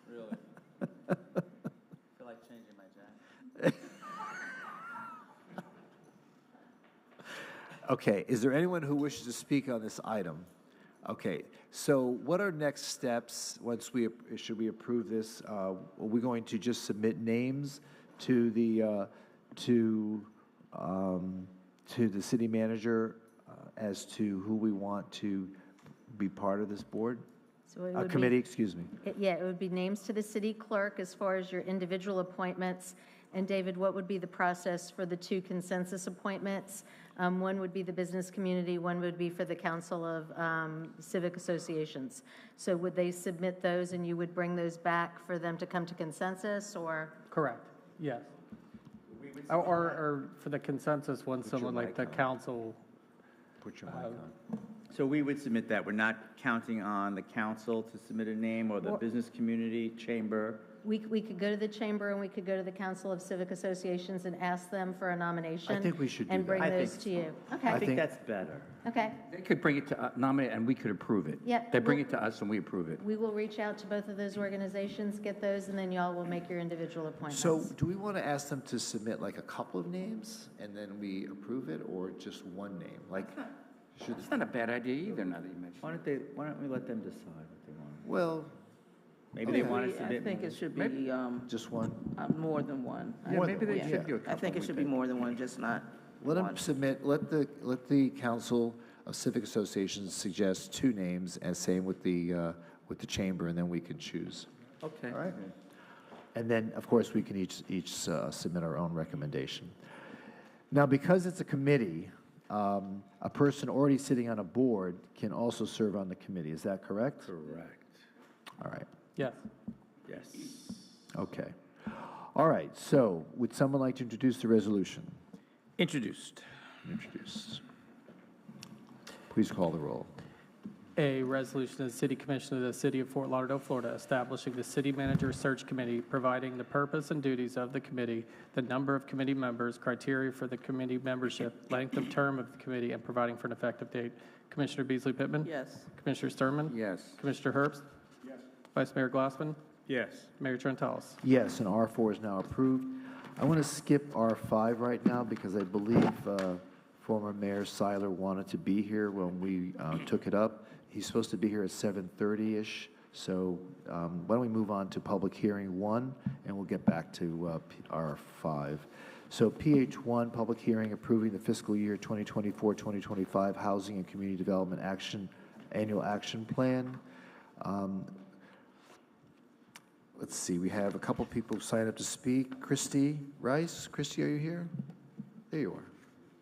Really? I feel like changing my jacket. Okay, is there anyone who wishes to speak on this item? Okay, so what are next steps once should we approve this? Are we going to just submit names to the city manager as to who we want to be part of this board? So it would Committee, excuse me. Yeah, it would be names to the city clerk as far as your individual appointments. And David, what would be the process for the two consensus appointments? One would be the business community, one would be for the Council of Civic Associations. So would they submit those and you would bring those back for them to come to consensus, or? Correct, yes. Or for the consensus, when someone like the council Put your mic on. So we would submit that. We're not counting on the council to submit a name or the Or- business community, chamber. We could go to the chamber and we could go to the Council of Civic Associations and ask them for a nomination. I think we should do And that. bring I those think to you. I Okay, think that's better. okay. They could bring it to, nominate, and we could approve it. Yeah, They bring well- it to us and we approve it. We will reach out to both of those organizations, get those, and then y'all will make your individual appointments. So do we want to ask them to submit like a couple of names and then we approve it, or just one name? Like, should, It's not a bad idea either, now that you mention it. Why don't we let them decide what they want? well, Maybe they want to I submit. think it should be just one? more than one. Yeah, maybe they Yeah. should do a I couple. think it should be more than one, just not Let them one. submit, let the Council of Civic Associations suggest two names, and same with the chamber, and then we can choose. Okay. All right? And then, of course, we can each submit our own recommendation. Now, because it's a committee, a person already sitting on a board can also serve on the committee. Is that correct? Correct. All right. Yes. Yes. Okay. All right. So, would someone like to introduce the resolution? Introduced. Introduce. Please call the roll. A resolution of the City Commission of the City of Fort Lauderdale, Florida, establishing the City Manager Search Committee, providing the purpose and duties of the committee, the number of committee members, criteria for the committee membership, length of term of the committee, and providing for an effective date. Commissioner Beasley Pittman? Yes. Commissioner Sturman? Yes. Commissioner Herbst? Yes. Vice Mayor Glassman? Yes. Mayor Trentalis? Yes, and R4 is now approved. I want to skip R5 right now because I believe former Mayor Seiler wanted to be here when we took it up. He's supposed to be here at 7:30-ish, so why don't we move on to public hearing 1, and we'll get back to R5. So PH1, public hearing approving the fiscal year 2024-2025 Housing and Community Development Annual Action Plan. Let's see, we have a couple people signed up to speak. Christy Rice. Christy, are you here? There you are.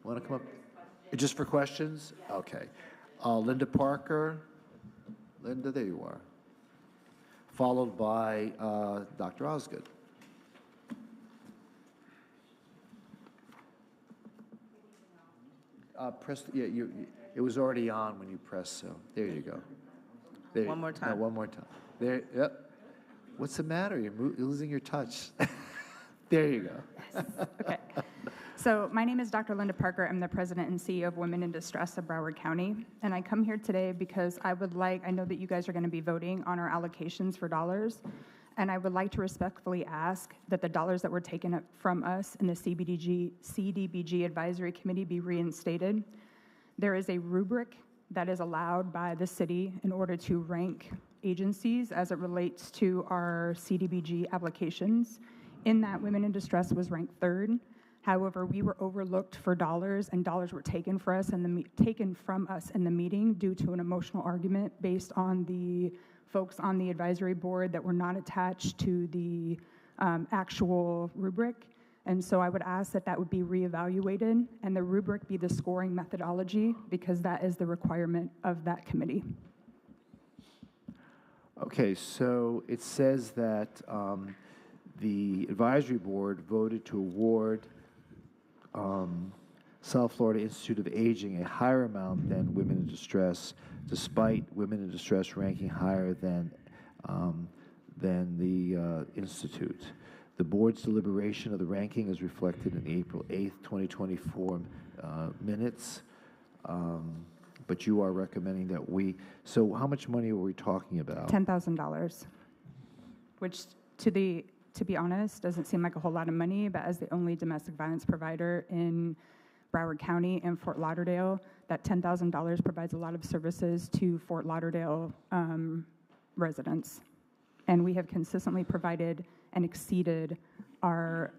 Want to come up? Just for questions? Okay. Linda Parker. Linda, there you are. Followed by Dr. Osgood. Press, yeah, it was already on when you pressed, so there you go. There, One more no, time. one more time. There, yep. What's the matter? You're losing your touch. There you go. Okay. So my name is Dr. Linda Parker. I'm the president and CEO of Women in Distress of Broward County. And I come here today because I know that you guys are going to be voting on our allocations for dollars. And I would like to respectfully ask that the dollars that were taken up from us in the CDBG Advisory Committee be reinstated. There is a rubric that is allowed by the city in order to rank agencies as it relates to our CDBG applications. In that, Women in Distress was ranked 3rd. However, we were overlooked for dollars, and dollars were taken from us in the meeting due to an emotional argument based on the folks on the advisory board that were not attached to the actual rubric. And so I would ask that would be reevaluated and the rubric be the scoring methodology, because that is the requirement of that committee. Okay, so it says that the advisory board voted to award South Florida Institute of Aging a higher amount than Women in Distress, despite Women in Distress ranking higher than the institute. The board's deliberation of the ranking is reflected in the April 8th, 2024 minutes. But you are recommending that so how much money are we talking about? $10,000, which to be honest, doesn't seem like a whole lot of money, but as the only domestic violence provider in Broward County and Fort Lauderdale, that $10,000 provides a lot of services to Fort Lauderdale residents. And we have consistently provided and exceeded our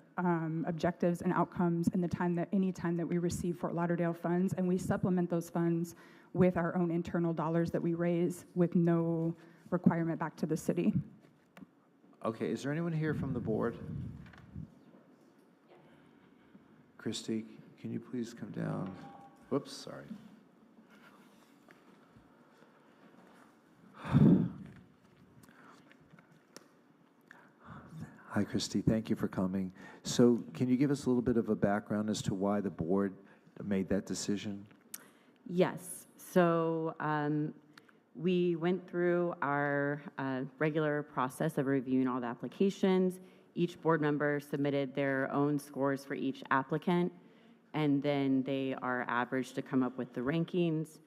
objectives and outcomes in any time that we receive Fort Lauderdale funds, and we supplement those funds with our own internal dollars that we raise with no requirement back to the city. Okay, is there anyone here from the board? Christy, can you please come down? Whoops, sorry. Hi, Christy. Thank you for coming. So can you give us a little bit of a background as to why the board made that decision? Yes. So we went through our regular process of reviewing all the applications. Each board member submitted their own scores for each applicant, and then they are averaged to come up with the rankings.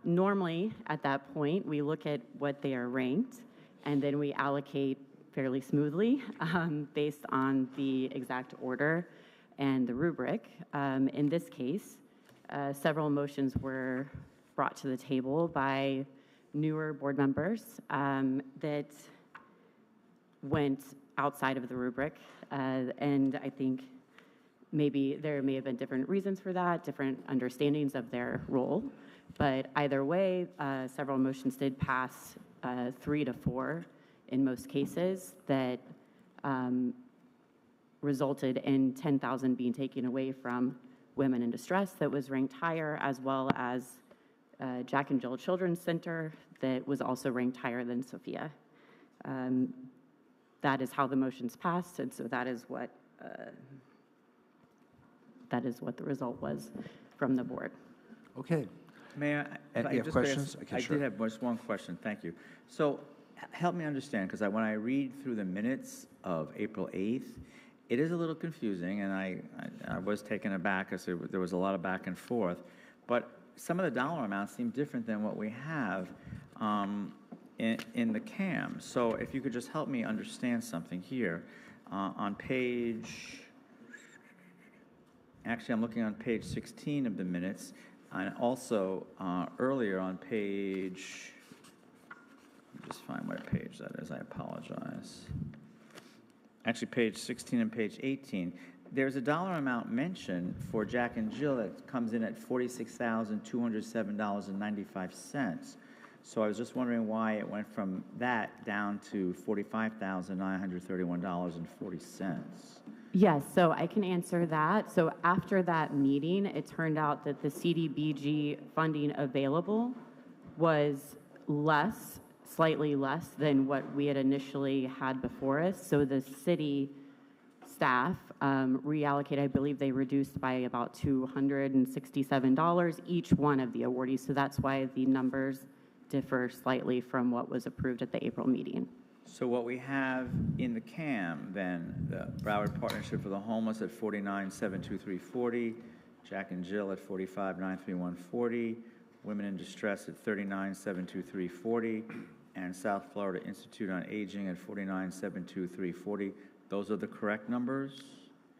Normally, at that point, we look at what they are ranked, and then we allocate fairly smoothly based on the exact order and the rubric. In this case, several motions were brought to the table by newer board members that went outside of the rubric, and I think maybe there may have been different reasons for that, different understandings of their role, but either way, several motions did pass 3-4 in most cases that resulted in $10,000 being taken away from women in distress that was ranked higher, as well as Jack and Jill Children's Center that was also ranked higher than Sophia. That is how the motions passed, and so that is what the result was from the board. Okay. Mayor, if I you have just questions? ask- Okay, I sure. did have just one question, thank you. So help me understand, because when I read through the minutes of April 8th, it is a little confusing, and I was taken aback because there was a lot of back and forth, but some of the dollar amounts seem different than what we have in the CAM. So if you could just help me understand something here. On page, actually I'm looking on page 16 of the minutes, and also earlier on page, let me just find what page that is, I apologize. Actually, page 16 and page 18, there's a dollar amount mentioned for Jack and Jill that comes in at $46,207.95. So I was just wondering why it went from that down to $45,931.40. Yes, so I can answer that. So after that meeting, it turned out that the CDBG funding available was less, slightly less than what we had initially had before us. So the city staff reallocated, I believe they reduced by about $267 each one of the awardees. So that's why the numbers differ slightly from what was approved at the April meeting. So what we have in the CAM, then, the Broward Partnership for the Homeless at $49,723.40, Jack and Jill at $45,931.40, Women in Distress at $39,723.40, and South Florida Institute on Aging at $49,723.40. Those are the correct numbers?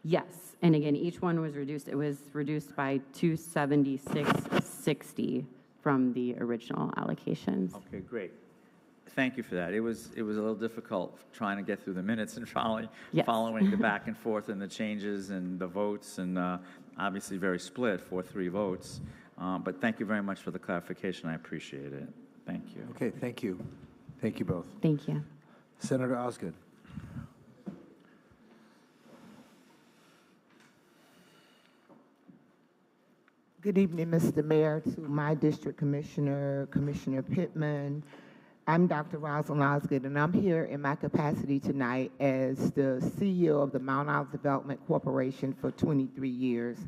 Yes, and again, each one was reduced. It was reduced by $276.60 from the original allocations. Okay, great. Thank you for that. It was a little difficult trying to get through the minutes and following the back and forth and the changes and the votes, and obviously very split, 4-3 votes. But thank you very much for the clarification. I appreciate it. Thank you. Okay, thank you. Thank you both. Thank you. Senator Osgood. Good evening, Mr. Mayor, to my district commissioner, Commissioner Pittman. I'm Dr. Rosalind Osgood, and I'm here in my capacity tonight as the CEO of the Mount Olive Development Corporation for 23 years.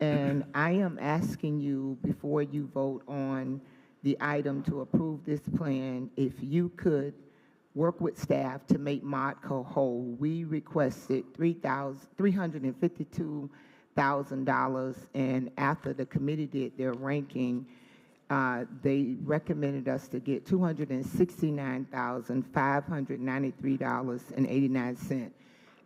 And I am asking you, before you vote on the item to approve this plan, if you could work with staff to make MODCO whole. We requested $352,000, and after the committee did their ranking, they recommended us to get $269,593.89.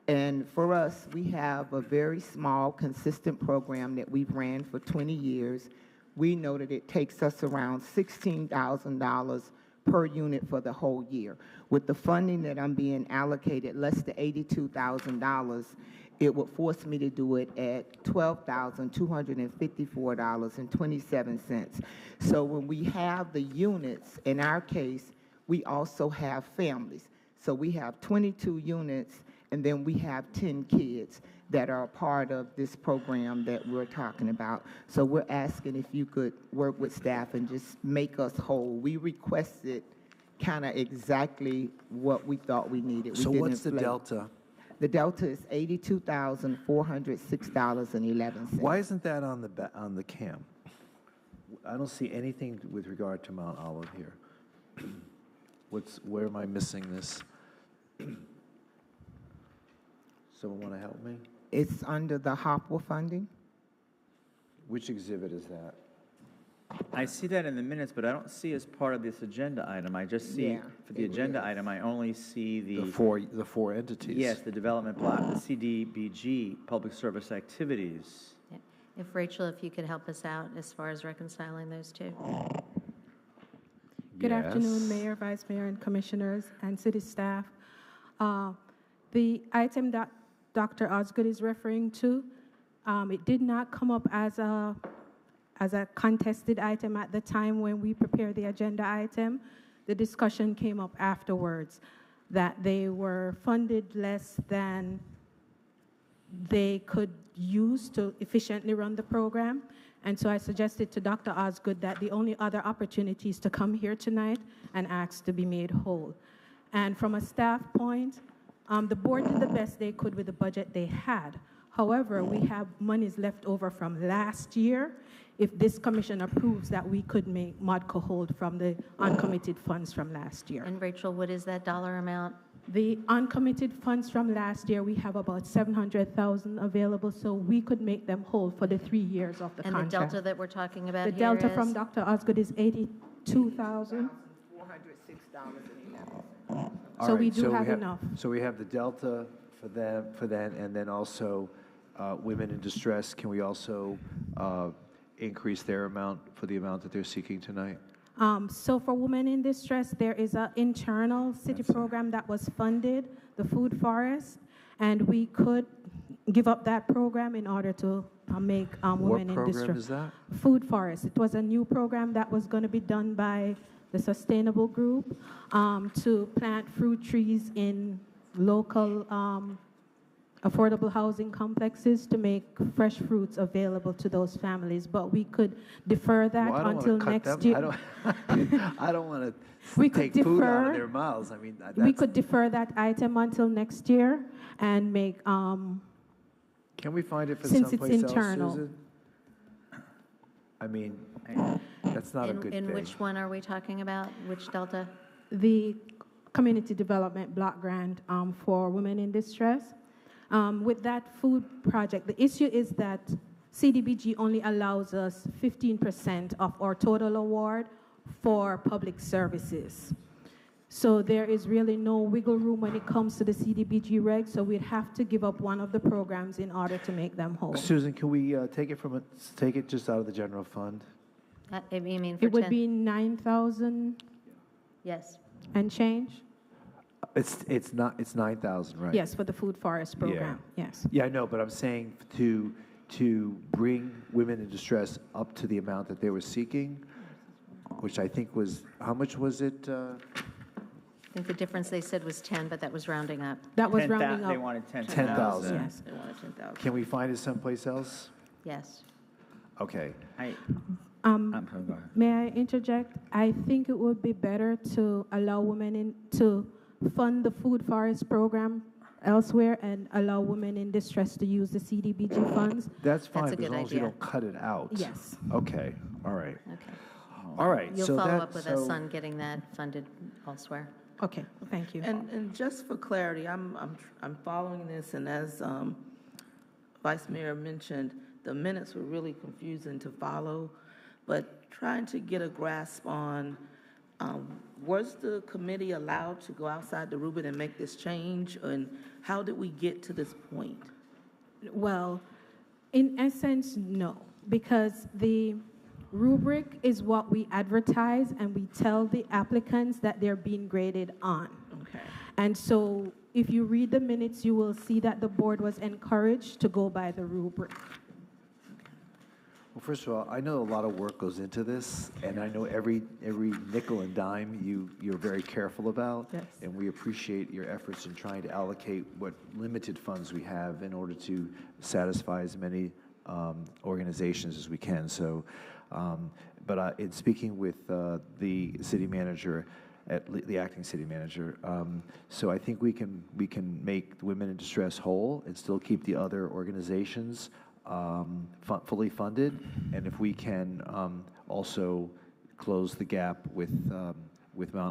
And for us, we have a very small, consistent program that we've ran for 20 years. We know that it takes us around $16,000 per unit for the whole year. With the funding that I'm being allocated, less than $82,000, it would force me to do it at $12,254.27. So when we have the units, in our case, we also have families. So we have 22 units, and then we have 10 kids that are a part of this program that we're talking about. So we're asking if you could work with staff and just make us whole. We requested kind of exactly what we thought we needed. So what's the delta? The delta is $82,406.11. Why isn't that on the CAM? I don't see anything with regard to Mount Olive here. Where am I missing this? Someone want to help me? It's under the Hopwell funding. Which exhibit is that? I see that in the minutes, but I don't see as part of this agenda item. I just see, Yeah, for the it agenda is. item, I only see The four entities. Yes, the development block, the CDBG, public service activities. Yeah. If Rachel, if you could help us out as far as reconciling those two. Good Yes. afternoon, Mayor, Vice Mayor, and Commissioners, and city staff. The item that Dr. Osgood is referring to, it did not come up as a contested item at the time when we prepared the agenda item. The discussion came up afterwards that they were funded less than they could use to efficiently run the program. And so I suggested to Dr. Osgood that the only other opportunity is to come here tonight and ask to be made whole. And from a staff point, the board did the best they could with the budget they had. However, we have monies left over from last year. If this commission approves that, we could make MODCO whole from the uncommitted funds from last year. And Rachel, what is that dollar amount? The uncommitted funds from last year, we have about $700,000 available, so we could make them whole for the 3 years of the And contract. the delta that we're talking about The here delta is? from Dr. Osgood is $82,000. All So right, we do we have enough. So we have the delta for that, and then also women in distress. Can we also increase their amount for the amount that they're seeking tonight? So for women in distress, there is an internal city program that was funded, the Food Forest, and we could give up that program in order to make women in distress. What program is that? Food Forest. It was a new program that was going to be done by the Sustainable Group to plant fruit trees in local affordable housing complexes to make fresh fruits available to those families. But we could defer that Well, I don't until wanna cut next them- year. I don't want to We could take food out defer- of their mouths. I mean, We that's, could defer that item until next year and make, can we find it for since it's someplace internal. else, Susan? I mean, that's not a good thing. In which one are we talking about? Which delta? the community development block grant for women in distress. With that food project, the issue is that CDBG only allows us 15% of our total award for public services. So there is really no wiggle room when it comes to the CDBG regs, so we'd have to give up one of the programs in order to make them whole. Susan, can we take it just out of the general fund? You mean for It would 10? be 9,000 Yes. and change? It's 9,000, right? Yes, for the Food Forest program, yes. Yeah, I know, but I'm saying to bring women in distress up to the amount that they were seeking, which I think was, how much was it? I think the difference they said was 10, but that was rounding up. That was rounding up. They wanted 10,000. Yes. They wanted 10,000. Can we find it someplace else? Yes. Okay. May I interject? I think it would be better to allow women to fund the Food Forest program elsewhere and allow women in distress to use the CDBG funds. That's fine, That's a but as good long as you idea. don't cut it out. Yes. Okay, all right. Okay. All right, You'll so follow that- up with so- us on getting that funded elsewhere. Okay, thank you. And just for clarity, I'm following this, and as Vice Mayor mentioned, the minutes were really confusing to follow, but trying to get a grasp on, was the committee allowed to go outside the rubric and make this change, and how did we get to this point? Well, in essence, no, because the rubric is what we advertise and we tell the applicants that they're being graded on. Okay. And so if you read the minutes, you will see that the board was encouraged to go by the rubric. Well, first of all, I know a lot of work goes into this, and I know every nickel and dime you're very careful about. Yes. And we appreciate your efforts in trying to allocate what limited funds we have in order to satisfy as many organizations as we can. So, but in speaking with the city manager, the acting city manager, so I think we can make the Women in Distress whole and still keep the other organizations fully funded, and if we can also close the gap with Mount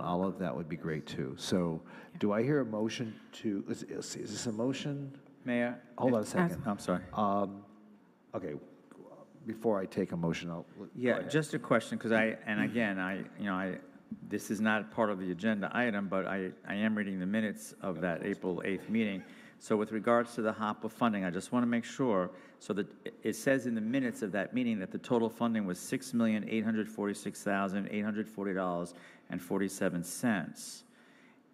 Olive, that would be great too. So do I hear a motion to, is this a motion? Mayor? Hold on a second. I'm sorry. Okay, before I take a motion, I'll. Yeah, just a question, because this is not part of the agenda item, but I am reading the minutes of that April 8th meeting. So with regards to the HOPA funding, I just want to make sure, so that it says in the minutes of that meeting that the total funding was $6,846,840.47.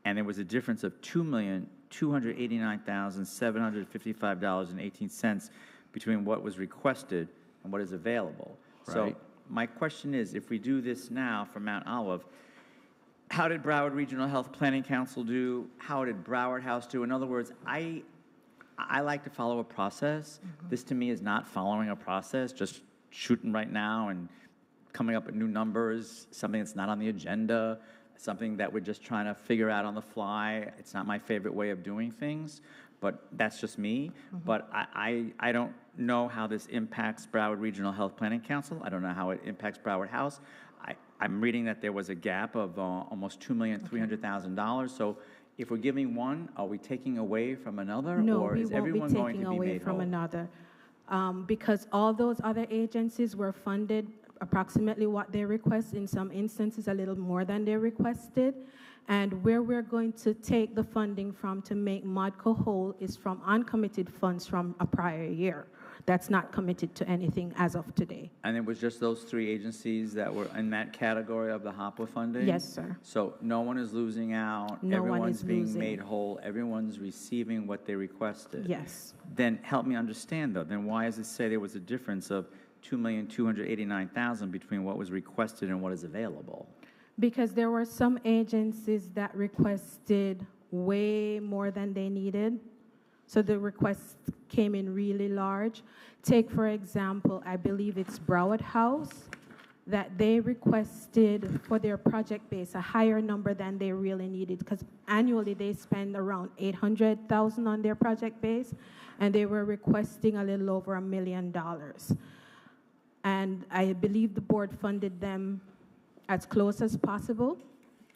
And there was a difference of $2,289,755.18 between what was requested and what is available. So Right. my question is, if we do this now for Mount Olive, how did Broward Regional Health Planning Council do? How did Broward House do? In other words, I like to follow a process. This to me is not following a process, just shooting right now and coming up with new numbers, something that's not on the agenda, something that we're just trying to figure out on the fly. It's not my favorite way of doing things, but that's just me. But I don't know how this impacts Broward Regional Health Planning Council. I don't know how it impacts Broward House. I'm reading that there was a gap of almost $2,300,000. So if we're giving one, are we taking away from another? No, or we is won't be everyone going taking to be away made from whole? another. Because all those other agencies were funded approximately what they request, in some instances a little more than they requested. And where we're going to take the funding from to make MODCO whole is from uncommitted funds from a prior year. That's not committed to anything as of today. And it was just those three agencies that were in that category of the HOPA funding? Yes, sir. So no one is losing out. No one Everyone's is being losing. made whole. Everyone's receiving what they requested. Yes. Then help me understand, though. Then why does it say there was a difference of $2,289,000 between what was requested and what is available? Because there were some agencies that requested way more than they needed. So the requests came in really large. Take, for example, I believe it's Broward House, that they requested for their project base a higher number than they really needed, because annually they spend around $800,000 on their project base, and they were requesting a little over $1 million. And I believe the board funded them as close as possible.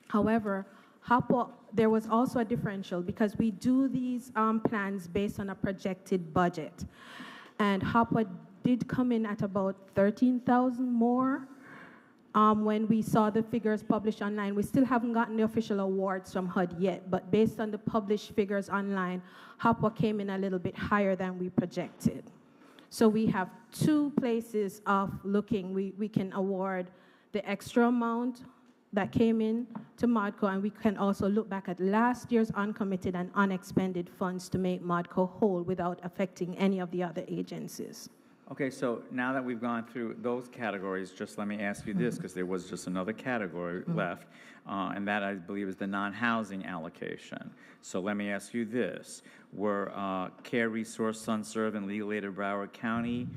However, HOPA, there was also a differential because we do these plans based on a projected budget. And HOPA did come in at about 13,000 more when we saw the figures published online. We still haven't gotten the official awards from HUD yet, but based on the published figures online, HOPA came in a little bit higher than we projected. So we have two places of looking. We can award the extra amount that came in to MODCO, and we can also look back at last year's uncommitted and unexpended funds to make MODCO whole without affecting any of the other agencies. Okay, so now that we've gone through those categories, just let me ask you this, because there was just another category left, and that, I believe, is the non-housing allocation. So let me ask you this. Were Care Resource, SunServe, and Legal Aid of Broward County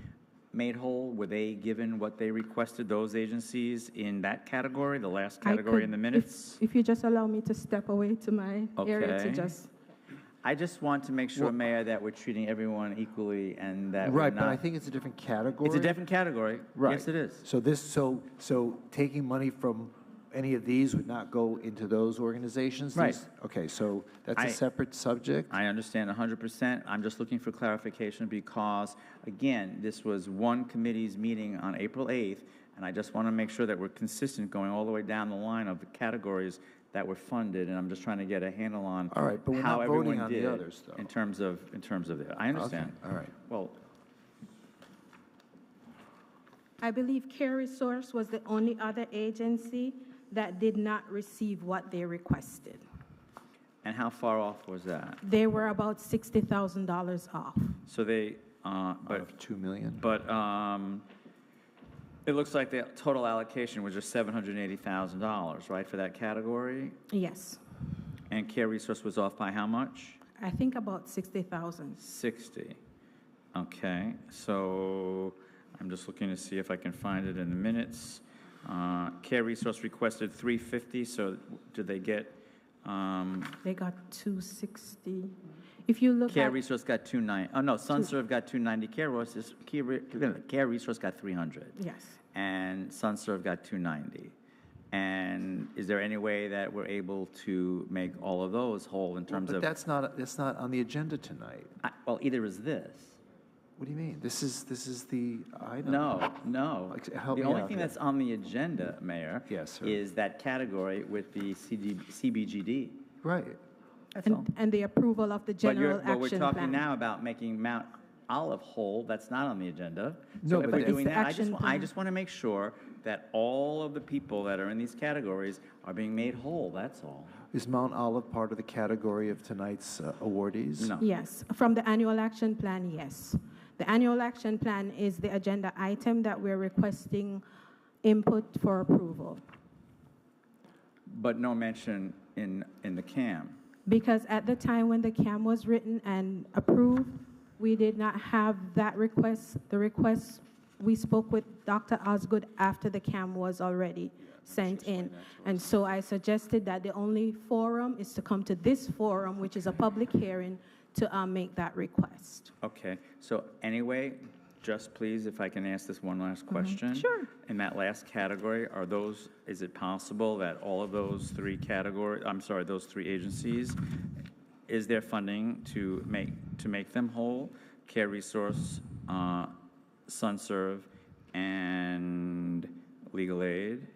made whole? Were they given what they requested, those agencies, in that category, the last category in the minutes? If you just allow me to step away to my area to Okay. just... I just want to make sure, Mayor, that we're treating everyone equally and that Right, we're but not... I think it's a different category. It's a different category. Right. Yes, it is. So so taking money from any of these would not go into those organizations? Right. Okay, so that's a I- separate subject? I understand 100%. I'm just looking for clarification because, again, this was one committee's meeting on April 8th, and I just want to make sure that we're consistent going all the way down the line of the categories that were funded, and I'm just trying to get a handle on All right, but we're how not everyone voting on the did others, though. in terms of that. I understand. Okay, all right. Well, I believe Care Resource was the only other agency that did not receive what they requested. and how far off was that? They were about $60,000 off. So they, Out of 2 million? but it looks like the total allocation was just $780,000, right, for that category? Yes, And Care Resource was off by how much? I think about 60,000. 60. Okay, so I'm just looking to see if I can find it in the minutes. Care Resource requested 350, so did they get? They got 260. If you look Care at, Resource got 290. Oh no, SunServe got 290. Care Resource got 300. yes, and SunServe got 290. And is there any way that we're able to make all of those whole in terms But of? that's not on the agenda tonight. Well, either is this. What do you mean? This is the item. No. Help The me only out thing here. that's on the agenda, Mayor, Yes, sir. is that category with the CBGD. Right. That's all. And the approval of the general But we're action talking plan. now about making Mount Olive whole. That's not on the agenda. No, So if but we're doing it's the that, action I plan. just want to make sure that all of the people that are in these categories are being made whole. That's all. Is Mount Olive part of the category of tonight's awardees? No. Yes, from the annual action plan, yes. The annual action plan is the agenda item that we're requesting input for approval. But no mention in the CAM. Because at the time when the CAM was written and approved, we did not have that request. The request, we spoke with Dr. Osgood after the CAM was already sent in. And so I suggested that the only forum is to come to this forum, which is a public hearing, to make that request. Okay, so anyway, just please, if I can ask this one last question. Sure. In that last category, is it possible that all of those three those three agencies, is there funding to make them whole? Care Resource, SunServe, and Legal Aid?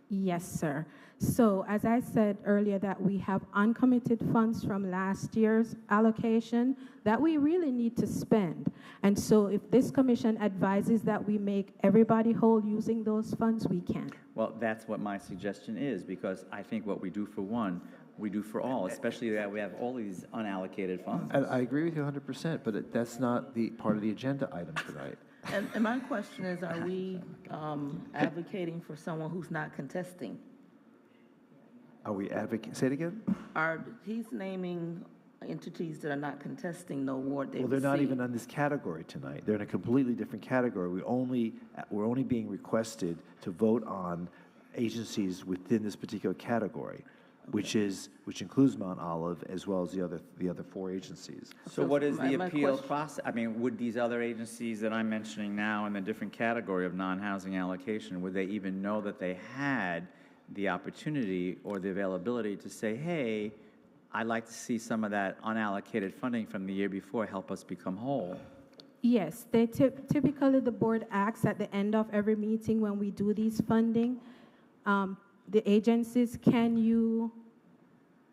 Yes, sir. So as I said earlier, that we have uncommitted funds from last year's allocation that we really need to spend. And so if this commission advises that we make everybody whole using those funds, we can. Well, that's what my suggestion is, because I think what we do for one, we do for all, especially that we have all these unallocated funds. And I agree with you 100%, but that's not the part of the agenda item tonight. And my question is, are we advocating for someone who's not contesting? Are we advocating? Say it again? He's naming entities that are not contesting the award they Well, they're not received. even on this category tonight. They're in a completely different category. We're only being requested to vote on agencies within this particular category, which includes Mount Olive as well as the other four agencies. So what is the my appeal question- process? I mean, would these other agencies that I'm mentioning now in the different category of non-housing allocation, would they even know that they had the opportunity or the availability to say, hey, I'd like to see some of that unallocated funding from the year before help us become whole? Yes, they typically the board acts at the end of every meeting when we do these funding. The agencies, can you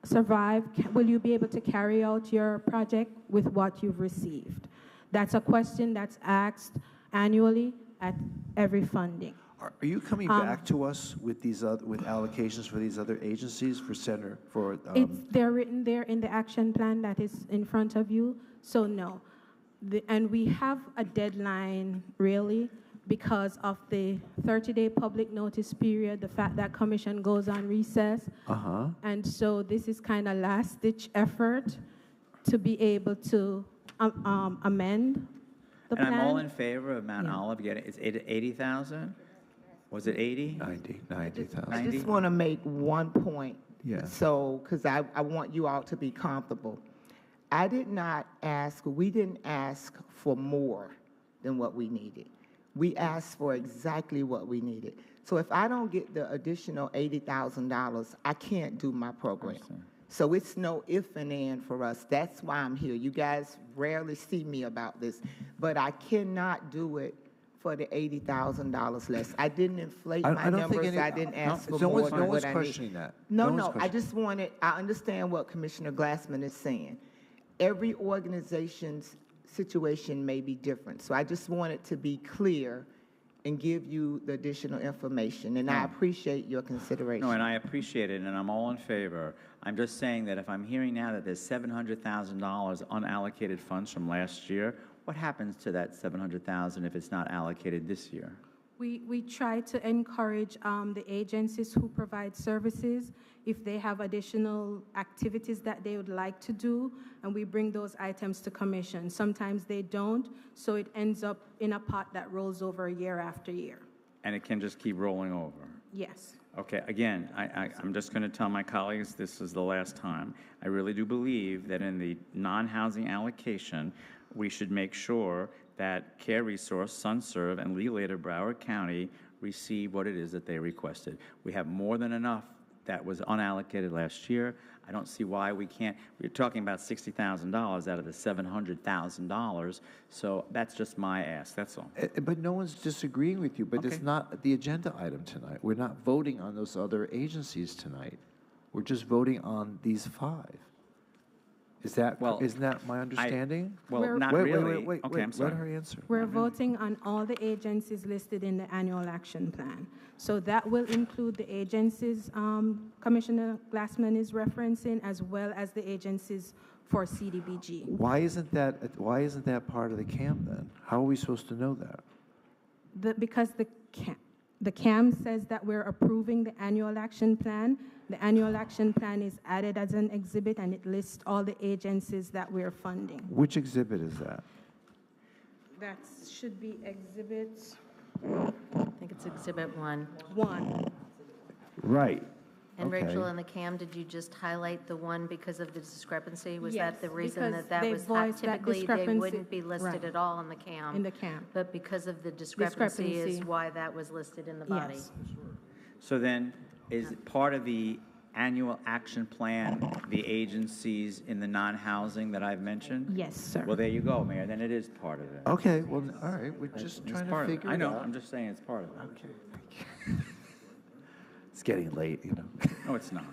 survive? Will you be able to carry out your project with what you've received? That's a question that's asked annually at every funding. Are you coming back to us with with allocations for these other agencies for center for? They're written there in the action plan that is in front of you. So no, and we have a deadline really because of the 30-day public notice period. The fact that commission goes on recess, and so this is kind of last-ditch effort to be able to amend the And plan. I'm all in favor of Mount Olive getting, it's 80,000? Was it 80? 90,000. I just want to make one point. Yeah. So, because I want you all to be comfortable. We didn't ask for more than what we needed. We asked for exactly what we needed. So if I don't get the additional $80,000, I can't do my program. So it's no if and and for us. That's why I'm here. You guys rarely see me about this, but I cannot do it for the $80,000 less. I didn't inflate my numbers. I didn't ask for more than what I need. questioning that. No, I just wanted, I understand what Commissioner Glassman is saying. Every organization's situation may be different. So I just wanted to be clear and give you the additional information, and I appreciate your consideration. No, and I appreciate it, and I'm all in favor. I'm just saying that if I'm hearing now that there's $700,000 unallocated funds from last year, what happens to that $700,000 if it's not allocated this year? We try to encourage the agencies who provide services, if they have additional activities that they would like to do, and we bring those items to commission. Sometimes they don't, so it ends up in a pot that rolls over year after year. And it can just keep rolling over? Yes. Okay, again, I'm just going to tell my colleagues this is the last time. I really do believe that in the non-housing allocation, we should make sure that Care Resource, SunServe, and Legal Aid of Broward County receive what it is that they requested. We have more than enough that was unallocated last year. I don't see why we can't. We're talking about $60,000 out of the $700,000, so that's just my ask, that's all. But no one's disagreeing with you, but it's not the agenda item tonight. We're not voting on those other agencies tonight. We're just voting on these 5. Is that, isn't that my understanding? Not wait, really. Wait, Okay, I'm sorry. let her answer. We're voting on all the agencies listed in the annual action plan. So that will include the agencies Commissioner Glassman is referencing, as well as the agencies for CDBG. Why isn't that part of the CAM then? How are we supposed to know that? Because the CAM says that we're approving the annual action plan. The annual action plan is added as an exhibit, and it lists all the agencies that we're funding. Which exhibit is that? That should be exhibit I think it's Exhibit 1. 1. Right. And Okay. Rachel, in the CAM, did you just highlight the 1 because of the discrepancy? Was Yes, that the reason because that they was voiced that typically they discrepancy. wouldn't be listed Right. at all in the CAM? In the CAM. But because of the discrepancy is Discrepancy. why that was listed in the body? Yes. So then, is it part of the annual action plan, the agencies in the non-housing that I've mentioned? Yes, sir. Well, there you go, Mayor, then it is part of it. Okay, well, all right, we're just It's trying to part of it. figure I it know, out. I'm just saying it's part of it. Okay. It's getting late, you know. No, it's not.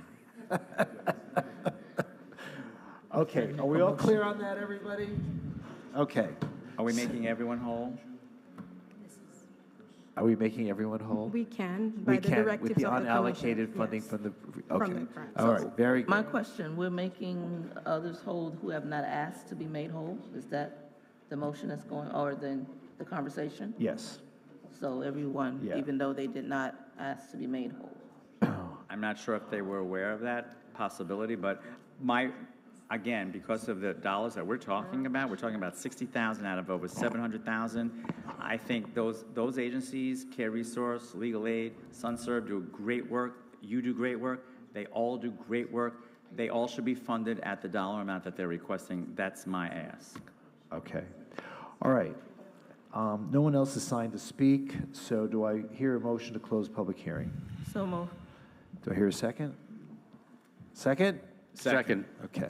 Okay, are we all clear on that, everybody? Okay. Are we making everyone whole? Are we making everyone whole? We can, We by the can, directives with the of the unallocated commission. funding Yes. from the, From okay. the grant. All right, very My good. question, we're making others whole who have not asked to be made whole? Is that the motion that's going, or then the conversation? Yes. So everyone, Yeah. even though they did not ask to be made whole? I'm not sure if they were aware of that possibility, but again, because of the dollars that we're talking about 60,000 out of over 700,000. I think those agencies, Care Resource, Legal Aid, SunServe, do great work. You do great work. They all do great work. They all should be funded at the dollar amount that they're requesting. That's my ask. Okay. All right. No one else is signed to speak, so do I hear a motion to close public hearing? So moved. Do I hear a second? Second? Second. Okay.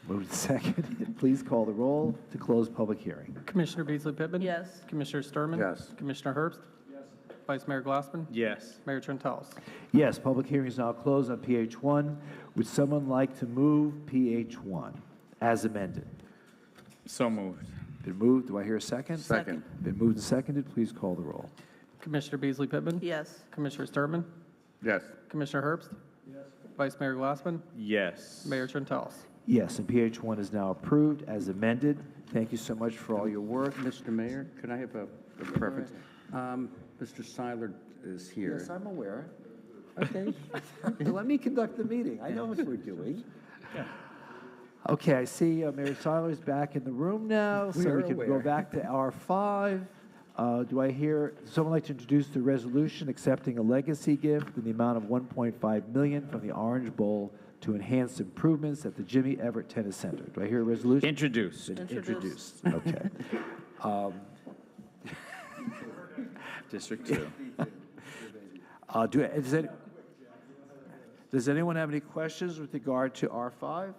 Moved second. Please call the roll to close public hearing. Commissioner Beasley Pittman? Yes. Commissioner Sturman? Yes. Commissioner Herbst? Yes. Vice Mayor Glassman? Yes. Mayor Trentalis? Yes, public hearing is now closed on PH1. Would someone like to move PH1 as amended? So moved. Been moved. Do I hear a second? Second. Been moved and seconded. Please call the roll. Commissioner Beasley Pittman? Yes. Commissioner Sturman? Yes. Commissioner Herbst? Yes. Vice Mayor Glassman? Yes. Mayor Trentalis? Yes, and PH1 is now approved as amended. Thank you so much for all your work. Mr. Mayor, could I have a preference? Mr. Seiler is here. Yes, I'm aware. Okay. Let me conduct the meeting. I know what we're doing. Okay, I see Mayor Seiler is back in the room now, We so are we can go aware. back to R5. Do I hear someone like to introduce the resolution accepting a legacy gift in the amount of $1.5 million from the Orange Bowl to enhance improvements at the Jimmy Everett Tennis Center? Do I hear a resolution? Introduced. Introduced. Okay. District 2. Does anyone have any questions with regard to R5?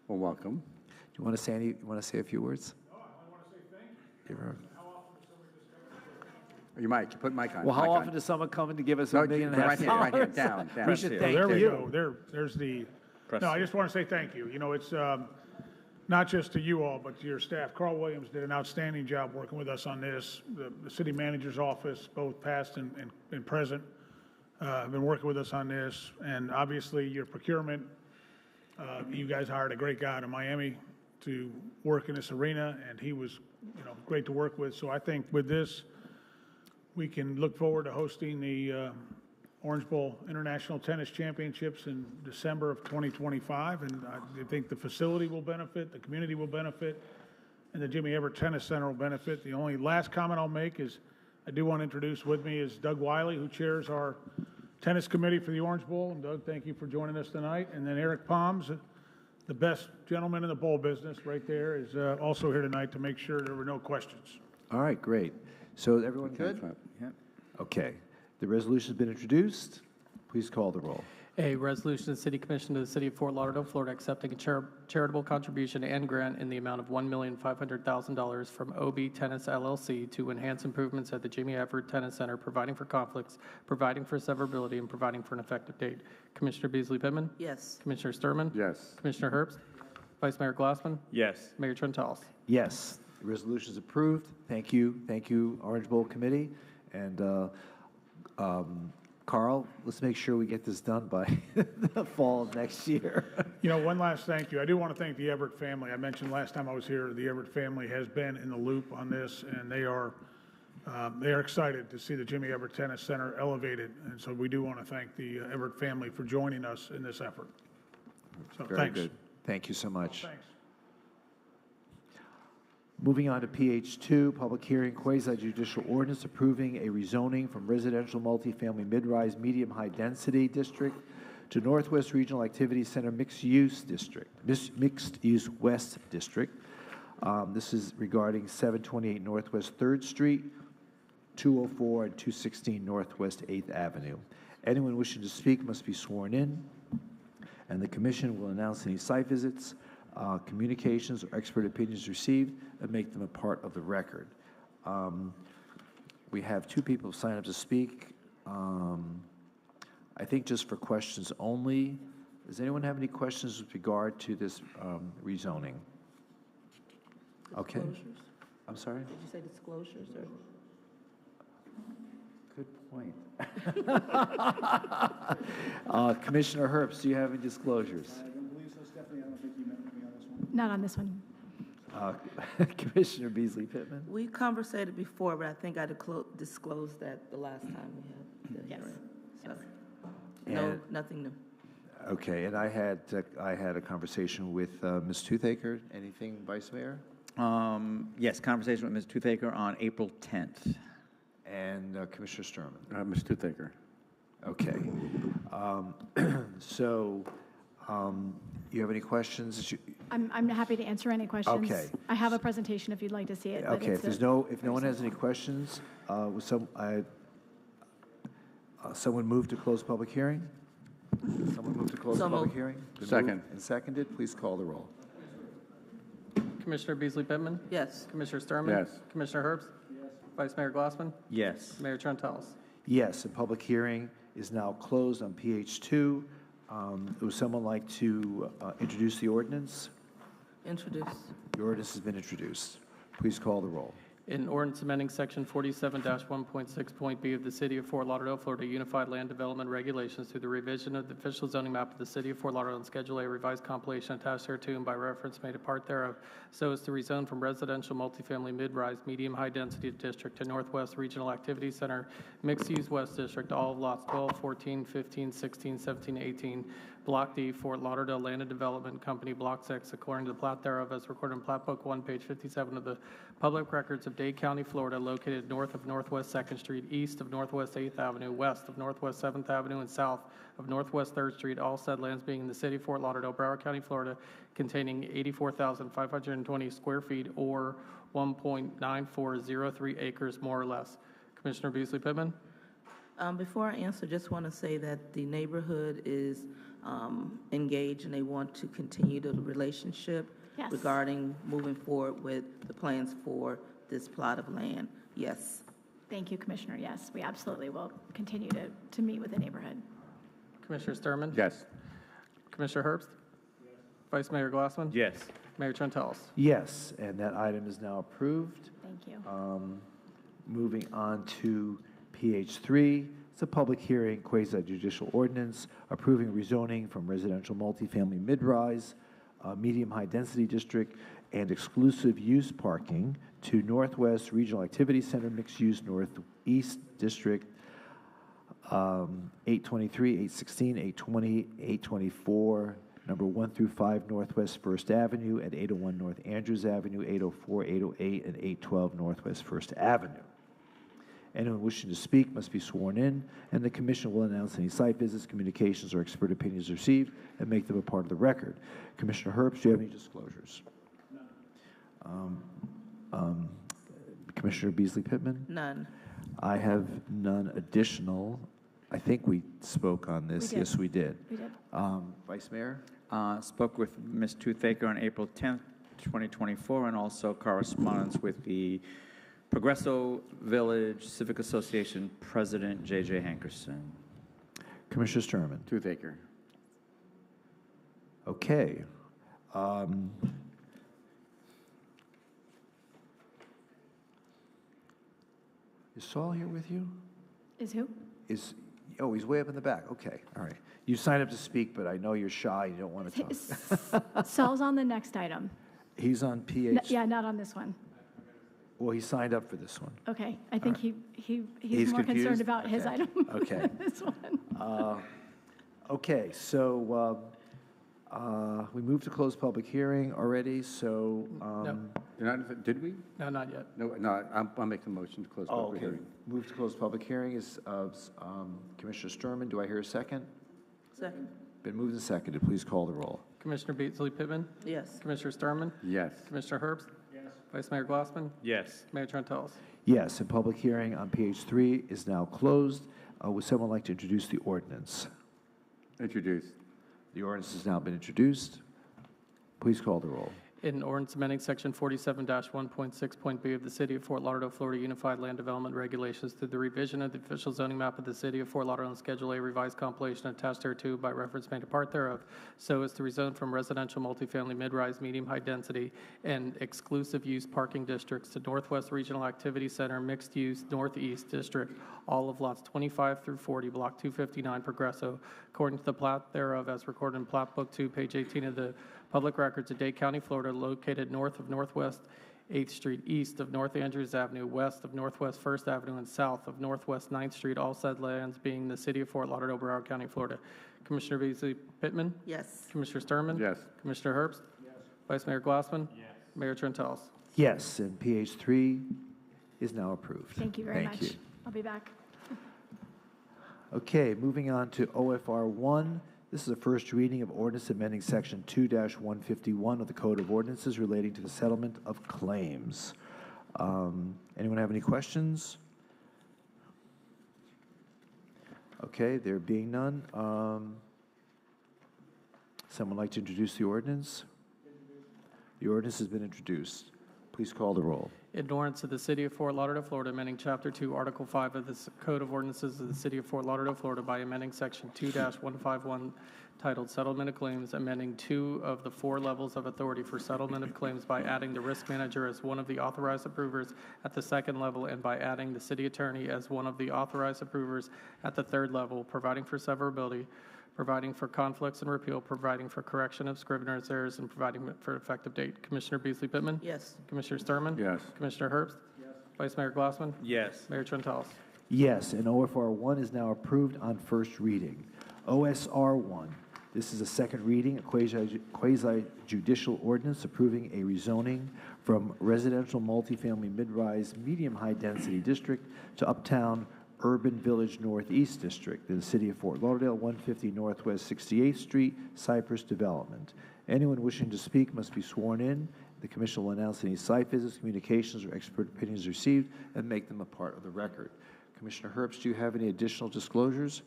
Well, welcome. Do you want to say a few words? No, I want to say thank you. You might put mic on. Well, how mic often on. does someone come in to give us No, $1.5 million? right here, down. We should thank There we you. go. There's the, Press no, I it. just want to say thank you. You know, it's not just to you all, but to your staff. Carl Williams did an outstanding job working with us on this. The city manager's office, both past and present, have been working with us on this. And obviously, your procurement, you guys hired a great guy out of Miami to work in this arena, and he was, great to work with. So I think with this, we can look forward to hosting the Orange Bowl International Tennis Championships in December of 2025, and I think the facility will benefit, the community will benefit, and the Jimmy Everett Tennis Center will benefit. The only last comment I'll make is I do want to introduce with me is Doug Wiley, who chairs our tennis committee for the Orange Bowl. And Doug, thank you for joining us tonight. And then Eric Palms, the best gentleman in the bowl business right there, is also here tonight to make sure there were no questions. All right, great. So everyone good? Yep. Okay. The resolution's been introduced. Please call the roll. A resolution of the City Commission of the City of Fort Lauderdale, Florida, accepting a charitable contribution and grant in the amount of $1,500,000 from OB Tennis LLC to enhance improvements at the Jimmy Everett Tennis Center, providing for conflicts, providing for severability, and providing for an effective date. Commissioner Beasley Pittman? Yes. Commissioner Sturman? Yes. Commissioner Herbst? Vice Mayor Glassman? Yes. Mayor Trentalis? Yes, the resolution is approved. Thank you, Orange Bowl Committee. And Carl, let's make sure we get this done by the fall of next year. You know, one last thank you. I do want to thank the Everett family. I mentioned last time I was here, the Everett family has been in the loop on this, and they are excited to see the Jimmy Everett Tennis Center elevated. And so we do want to thank the Everett family for joining us in this effort. So Very thanks. good. Thank you so much. Thanks. Moving on to PH2, public hearing, quasi-judicial ordinance approving a rezoning from residential multifamily mid-rise medium-high density district to Northwest Regional Activity Center mixed-use district, mixed-use West district. This is regarding 728 Northwest 3rd Street, 204 and 216 Northwest 8th Avenue. Anyone wishing to speak must be sworn in, and the commission will announce any site visits, communications, or expert opinions received and make them a part of the record. We have two people sign up to speak. I think just for questions only. Does anyone have any questions with regard to this rezoning? Okay. Disclosures? I'm sorry? Did you say disclosures or? Good point. Commissioner Herbst, do you have any disclosures? I don't believe so, Stephanie. I don't think you meant me on this one. Not on this one. Commissioner Beasley Pittman? We conversated before, but I think I disclosed that the last time we had the Yes. hearing. So, no, And- nothing new. Okay, and I had a conversation with Ms. Toothaker. Anything, Vice Mayor? Yes, conversation with Ms. Toothaker on April 10th. And Commissioner Sturman? Ms. Toothaker. Okay. So, you have any questions? I'm happy to answer any questions. Okay. I have a presentation if you'd like to see it. but Okay, it's if no one has any questions, someone move to close public hearing? Someone move to close So the public moved. hearing? Been Second. moved And seconded, please call the roll. Commissioner Beasley Pittman? Yes. Commissioner Sturman? Yes. Commissioner Herbst? Yes. Vice Mayor Glassman? Yes. Mayor Trentalis? Yes, the public hearing is now closed on PH2. Would someone like to introduce the ordinance? Introduce. The ordinance has been introduced. Please call the roll. In ordinance amending section 47-1.6.b of the City of Fort Lauderdale, Florida Unified Land Development Regulations through the revision of the official zoning map of the City of Fort Lauderdale and Schedule A revised compilation attached thereto and by reference made a part thereof, so as to rezone from residential multifamily mid-rise medium high density district to Northwest Regional Activity Center mixed-use West District, all of lots 12, 14, 15, 16, 17, 18, Block D, Fort Lauderdale Land and Development Company, Block 6, according to the plat thereof as recorded in Plat Book 1, page 57 of the Public Records of Dade County, Florida, located north of Northwest 2nd Street, east of Northwest 8th Avenue, west of Northwest 7th Avenue, and south of Northwest 3rd Street, all said lands being in the City of Fort Lauderdale, Broward County, Florida, containing 84,520 square feet or 1.9403 acres, more or less. Commissioner Beasley Pittman? Before I answer, just want to say that the neighborhood is engaged and they want to continue the relationship Yes. regarding moving forward with the plans for this plot of land. Yes. Thank you, Commissioner. Yes, we absolutely will continue to meet with the neighborhood. Commissioner Sturman? Yes. Commissioner Herbst? Yes. Vice Mayor Glassman? Yes. Mayor Trentalis? Yes, and that item is now approved. Thank you. Moving on to PH3, it's a public hearing, quasi-judicial ordinance approving rezoning from residential multifamily mid-rise, medium-high density district, and exclusive use parking to Northwest Regional Activity Center mixed-use Northeast District, 823, 816, 820, 824, number 1 through 5 Northwest 1st Avenue, and 801 North Andrews Avenue, 804, 808, and 812 Northwest 1st Avenue. Anyone wishing to speak must be sworn in, and the commission will announce any site visits, communications, or expert opinions received and make them a part of the record. Commissioner Herbst, do you have any disclosures? Commissioner Beasley Pittman? None. I have none additional. I think we spoke on this. We did. Yes, we did. We did. Vice Mayor? Spoke with Ms. Toothaker on April 10th, 2024, and also correspondence with the Progresso Village Civic Association President, J.J. Hankerson. Commissioner Sturman? Toothaker. Okay. Is Saul here with you? Is who? Oh, he's way up in the back. Okay, all right. You signed up to speak, but I know you're shy. You don't want to talk. Saul's on the next item. He's on PH. Yeah, not on this one. Well, he signed up for this one. Okay, I think he's He's more confused? concerned about his Okay. item Okay. than this one. Okay, so we moved to close public hearing already, so. Did we? No, not yet. No, I'll make the motion to close Oh, public okay. hearing. Move to close public hearing is Commissioner Sturman. Do I hear a second? Second. Been moved and seconded. Please call the roll. Commissioner Beasley Pittman? Yes. Commissioner Sturman? Yes. Commissioner Herbst? Yes. Vice Mayor Glassman? Yes. Mayor Trentalis? Yes, and public hearing on page 3 is now closed. Would someone like to introduce the ordinance? Introduced. The ordinance has now been introduced. Please call the roll. In ordinance amending section 47-1.6.b of the City of Fort Lauderdale, Florida Unified Land Development Regulations through the revision of the official zoning map of the City of Fort Lauderdale and Schedule A revised compilation attached thereto by reference made a part thereof, so as to rezone from residential multifamily mid-rise, medium high density, and exclusive use parking districts to Northwest Regional Activity Center Mixed Use Northeast District, all of lots 25 through 40, Block 259, Progresso, according to the plat thereof as recorded in Plat Book 2, page 18 of the Public Records of Dade County, Florida, located north of Northwest 8th Street, east of North Andrews Avenue, west of Northwest 1st Avenue, and south of Northwest 9th Street, all said lands being the City of Fort Lauderdale, Broward County, Florida. Commissioner Beasley Pittman? Yes. Commissioner Sturman? Yes. Commissioner Herbst? Yes. Vice Mayor Glassman? Yes. Mayor Trentalis? Yes, and PH 3 is now approved. Thank you very much. Thank you. I'll be back. Okay, moving on to OFR 1. This is a first reading of ordinance amending section 2-151 of the Code of Ordinances relating to the settlement of claims. Anyone have any questions? Okay, there being none. Someone like to introduce the ordinance? The ordinance has been introduced. Please call the roll. In ordinance of the City of Fort Lauderdale, Florida, amending Chapter 2, Article 5 of the Code of Ordinances of the City of Fort Lauderdale, Florida by amending Section 2-151 titled Settlement of Claims, amending 2 of the 4 levels of authority for settlement of claims by adding the risk manager as one of the authorized approvers at the 2nd level and by adding the city attorney as one of the authorized approvers at the 3rd level, providing for severability, providing for conflicts and repeal, providing for correction of scrivener's errors, and providing for effective date. Commissioner Beasley Pittman? Yes. Commissioner Sturman? Yes. Commissioner Herbst? Yes. Vice Mayor Glassman? Yes. Mayor Trentalis? Yes, and OFR 1 is now approved on first reading. OSR 1, this is a second reading, a quasi-judicial ordinance approving a rezoning from residential multifamily mid-rise medium high density district to Uptown Urban Village Northeast District in the City of Fort Lauderdale, 150 Northwest 68th Street, Cypress Development. Anyone wishing to speak must be sworn in. The Commission will announce any site visits, communications, or expert opinions received and make them a part of the record. Commissioner Herbst, do you have any additional disclosures?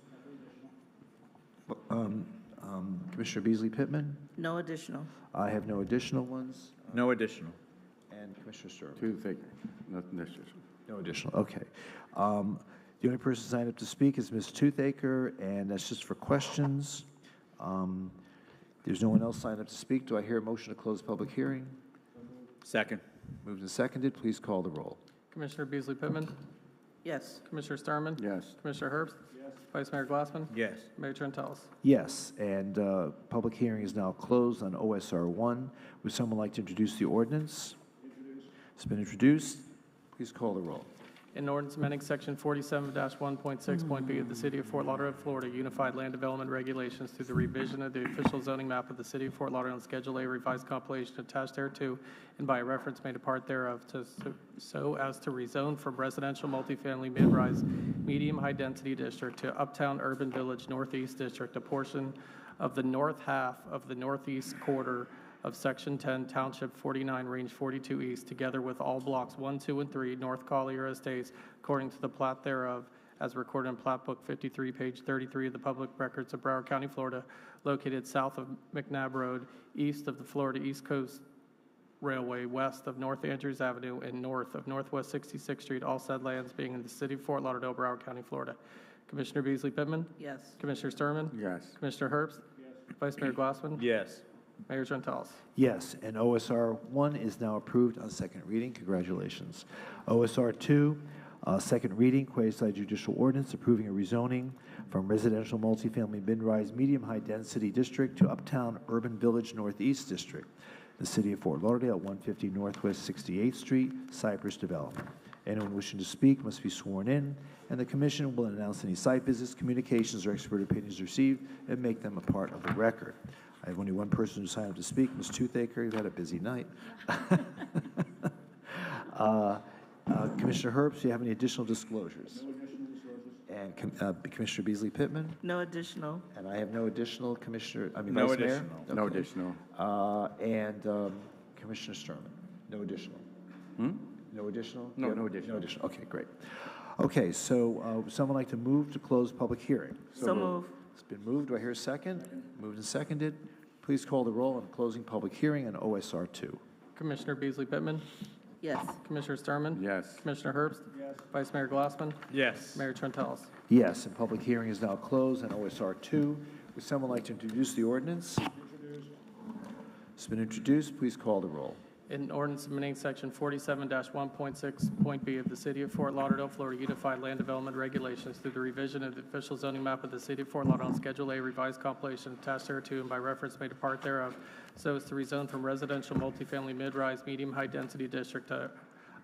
Commissioner Beasley Pittman? No additional. I have no additional ones. No additional. And Commissioner Sturman? Toothaker. Nothing additional. No additional, okay. The only person signed up to speak is Ms. Toothaker, and that's just for questions. There's no one else signed up to speak. Do I hear a motion to close public hearing? Second. Moved and seconded. Please call the roll. Commissioner Beasley Pittman? Yes. Commissioner Sturman? Yes. Commissioner Herbst? Yes. Vice Mayor Glassman? Yes. Mayor Trentalis? Yes, and public hearing is now closed on OSR 1. Would someone like to introduce the ordinance? It's been introduced. Please call the roll. In ordinance amending section 47-1.6.b of the City of Fort Lauderdale, Florida Unified Land Development Regulations through the revision of the official zoning map of the City of Fort Lauderdale and Schedule A revised compilation attached thereto and by reference made a part thereof so as to rezone from residential multifamily mid-rise medium high density district to Uptown Urban Village Northeast District, a portion of the north half of the northeast quarter of Section 10, Township 49, Range 42 East, together with all blocks 1, 2, and 3, North Collier Estates, according to the plat thereof, as recorded in Plat Book 53, page 33 of the Public Records of Broward County, Florida, located south of McNabb Road, east of the Florida East Coast Railway, west of North Andrews Avenue, and north of Northwest 66th Street, all said lands being in the city of Fort Lauderdale, Broward County, Florida. Commissioner Beasley Pittman? Yes. Commissioner Sturman? Yes. Commissioner Herbst? Yes. Vice Mayor Glassman? Yes. Mayor Trentalis. Yes, and OSR 1 is now approved on second reading. Congratulations. OSR 2, second reading, quasi-judicial ordinance approving a rezoning from residential multifamily mid-rise medium-high density district to Uptown Urban Village Northeast District, the city of Fort Lauderdale, 150 Northwest 68th Street, Cypress Development. Anyone wishing to speak must be sworn in, and the commission will announce any site visits, communications, or expert opinions received and make them a part of the record. I have only one person who signed up to speak, Ms. Toothaker. You've had a busy night. Commissioner Herbst, do you have any additional disclosures? No additional disclosures. And Commissioner Beasley Pittman? No additional. And I have no additional, Commissioner, No Vice Mayor? additional. Okay. No additional. And Commissioner Sturman? No additional? No additional? No, Yeah, no additional. No additional, okay, great. Okay, so would someone like to move to close public hearing? So move. It's been moved. Do I hear a second? Moved and seconded. Please call the roll on closing public hearing on OSR 2. Commissioner Beasley Pittman? Yes. Commissioner Sturman? Yes. Commissioner Herbst? Yes. Vice Mayor Glassman? Yes. Mayor Trentalis. Yes, and public hearing is now closed on OSR 2. Would someone like to introduce the ordinance? It's been introduced. Please call the roll. In ordinance amending section 47-1.6.b of the City of Fort Lauderdale, Florida Unified Land Development Regulations through the revision of the official zoning map of the City of Fort Lauderdale on Schedule A revised compilation attached thereto and by reference made a part thereof, so as to rezone from residential multifamily mid-rise medium high density district to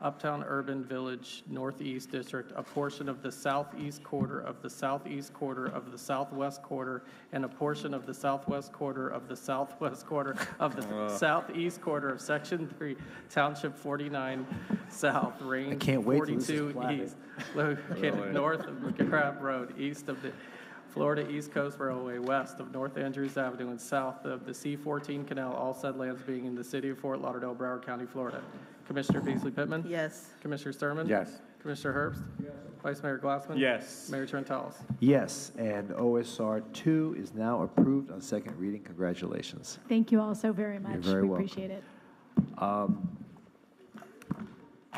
Uptown Urban Village Northeast District, a portion of the southeast quarter of the southeast quarter of the southwest quarter, and a portion of the southwest quarter of the southwest quarter of the southeast quarter of Section 3, Township 49 South, Range can't wait till this is 42 platted. East, located north of McCrabb Road, east of the Florida East Coast Railway, west of North Andrews Avenue, and south of the C-14 Canal, all said lands being in the city of Fort Lauderdale, Broward County, Florida. Commissioner Beasley Pittman? Yes. Commissioner Sturman? Yes. Commissioner Herbst? Yes. Vice Mayor Glassman? Yes. Mayor Trentalis. Yes, and OSR 2 is now approved on second reading. Congratulations. Thank you all so very much. very We welcome. appreciate it.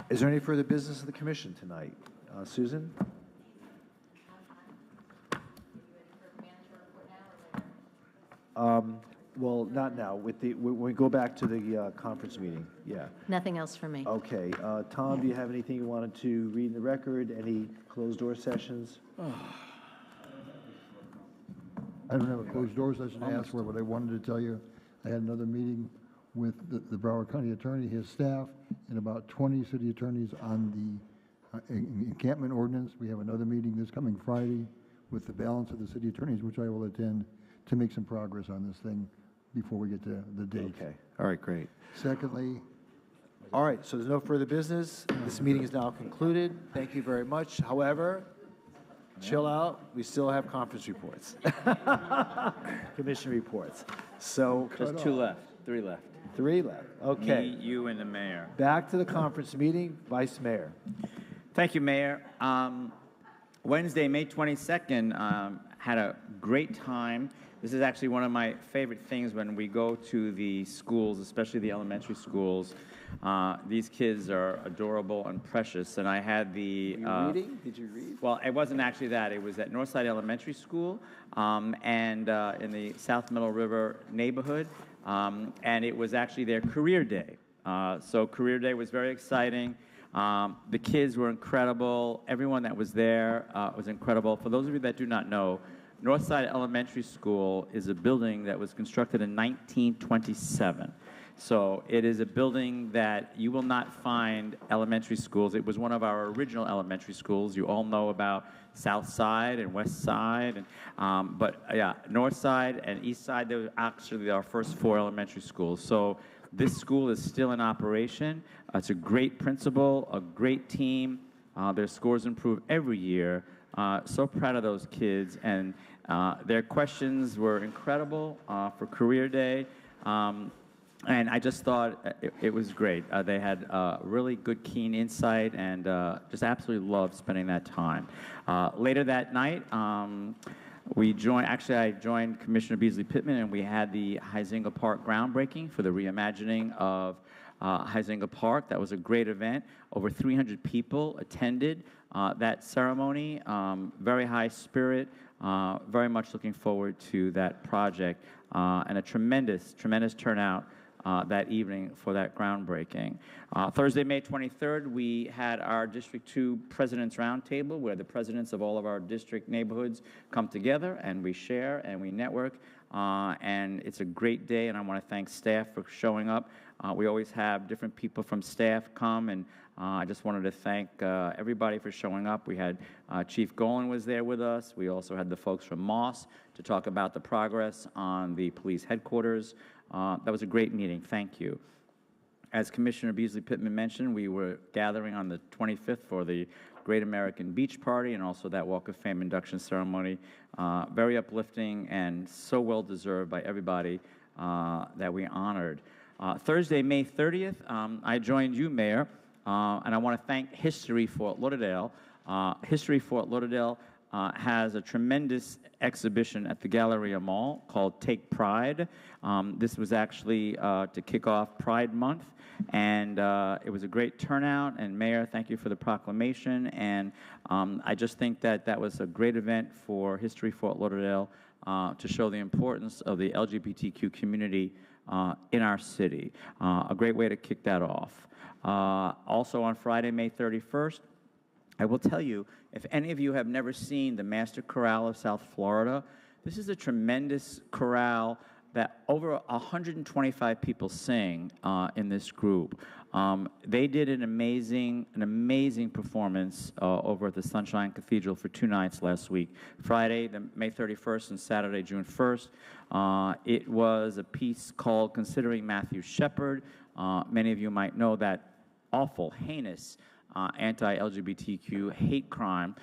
Is there any further business of the commission tonight? Susan? Well, not now. When we go back to the conference meeting, yeah. Nothing else for me. Okay. Tom, do you have anything you wanted to read in the record? Any closed-door sessions? I don't have a closed door session to ask for, but I wanted to tell you, I had another meeting with the Broward County Attorney, his staff, and about 20 city attorneys on the encampment ordinance. We have another meeting this coming Friday with the balance of the city attorneys, which I will attend, to make some progress on this thing before we get to the date. Okay. All right, great. Secondly, All right, so there's no further business. This meeting is now concluded. Thank you very much. However, chill out. We still have conference reports. Commission reports. So. There's 2 left, 3 left. 3 left. Okay. Me, you, and the mayor. Back to the conference meeting. Vice Mayor. Thank you, Mayor. Wednesday, May 22nd, had a great time. This is actually one of my favorite things when we go to the schools, especially the elementary schools. These kids are adorable and precious, and I had the... reading? Did you read? Well, it wasn't actually that. It was at Northside Elementary School and in the South Middle River neighborhood, and it was actually their career day. So career day was very exciting. The kids were incredible. Everyone that was there was incredible. For those of you that do not know, Northside Elementary School is a building that was constructed in 1927. So it is a building that you will not find elementary schools. It was one of our original elementary schools. You all know about South Side and West Side. And, but yeah, North Side and East Side, they were actually our first 4 elementary schools. So this school is still in operation. It's a great principal, a great team. Their scores improve every year. So proud of those kids. And their questions were incredible for Career Day. And I just thought it was great. They had really good, keen insight, and just absolutely loved spending that time. Later that night, I joined Commissioner Beasley Pittman, and we had the Huizenga Park groundbreaking for the reimagining of Huizenga Park. That was a great event. Over 300 people attended that ceremony. Very high spirit. Very much looking forward to that project, and a tremendous, tremendous turnout that evening for that groundbreaking. Thursday, May 23rd, we had our District 2 President's Roundtable, where the presidents of all of our district neighborhoods come together and we share and we network. And it's a great day, and I want to thank staff for showing up. We always have different people from staff come, and I just wanted to thank everybody for showing up. We had Chief Golan was there with us. We also had the folks from Moss to talk about the progress on the police headquarters. That was a great meeting. Thank you. As Commissioner Beasley Pittman mentioned, we were gathering on the 25th for the Great American Beach Party and also that Walk of Fame induction ceremony. Very uplifting and so well deserved by everybody that we honored. Thursday, May 30th, I joined you, Mayor, and I want to thank History Fort Lauderdale. History Fort Lauderdale has a tremendous exhibition at the Galleria Mall called Take Pride. This was actually to kick off Pride Month, and it was a great turnout. And Mayor, thank you for the proclamation. And I just think that that was a great event for History Fort Lauderdale to show the importance of the LGBTQ community in our city. A great way to kick that off. Also on Friday, May 31st, I will tell you, if any of you have never seen the Master Chorale of South Florida, this is a tremendous chorale that over 125 people sing in this group. They did an amazing performance over at the Sunshine Cathedral for 2 nights last week. Friday, May 31st, and Saturday, June 1st. It was a piece called Considering Matthew Shepard. Many of you might know that awful, heinous anti-LGBTQ hate crime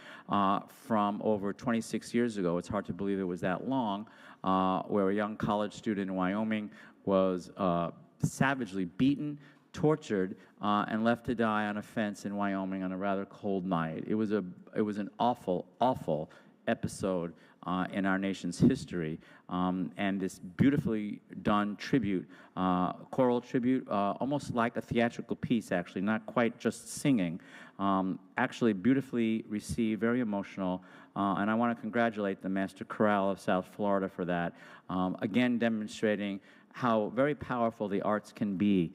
from over 26 years ago. It's hard to believe it was that long, where a young college student in Wyoming was savagely beaten, tortured, and left to die on a fence in Wyoming on a rather cold night. It was an awful, awful episode in our nation's history, and this beautifully done tribute, choral tribute, almost like a theatrical piece, actually, not quite just singing, actually beautifully received, very emotional, and I want to congratulate the Master Chorale of South Florida for that, again demonstrating how very powerful the arts can be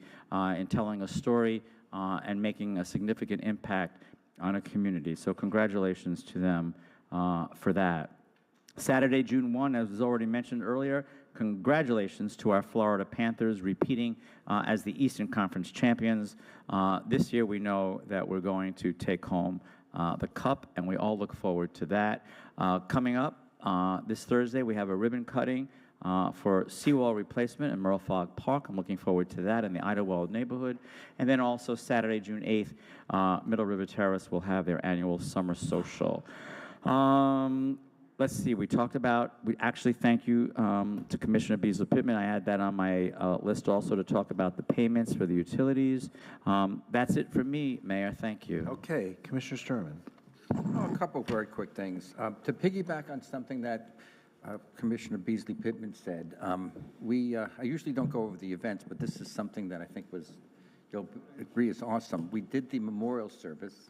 in telling a story and making a significant impact on a community. So congratulations to them for that. Saturday, June 1, as was already mentioned earlier, congratulations to our Florida Panthers repeating as the Eastern Conference champions. This year we know that we're going to take home the cup, and we all look forward to that. Coming up this Thursday, we have a ribbon cutting for seawall replacement in Merle Fogg Park. I'm looking forward to that in the Idlewild neighborhood. And then also Saturday, June 8th, Middle River Terrace will have their annual summer social. Let's see, we actually thank you to Commissioner Beasley Pittman. I had that on my list also to talk about the payments for the utilities. That's it for me, Mayor. Thank you. Okay, Commissioner Sturman. Oh, a couple of very quick things. To piggyback on something that Commissioner Beasley Pittman said, I usually don't go over the events, but this is something that I think you'll agree is awesome. We did the memorial service,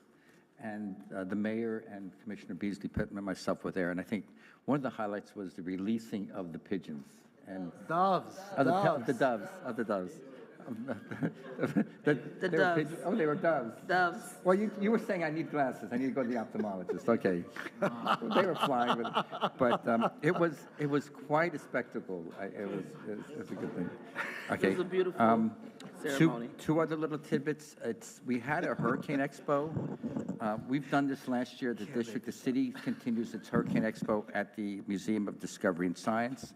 and the mayor and Commissioner Beasley Pittman and myself were there, and I think one of the highlights was the releasing of the pigeons. And doves. The doves. The doves. They were doves. Doves. Well, you were saying I need glasses. I need to go to the ophthalmologist. Okay. They were flying with it. But it was quite a spectacle. It was a good thing. Okay. It was a beautiful ceremony. Two other little tidbits. We had a Hurricane Expo. We've done this last year. The city continues its Hurricane Expo at the Museum of Discovery and Science.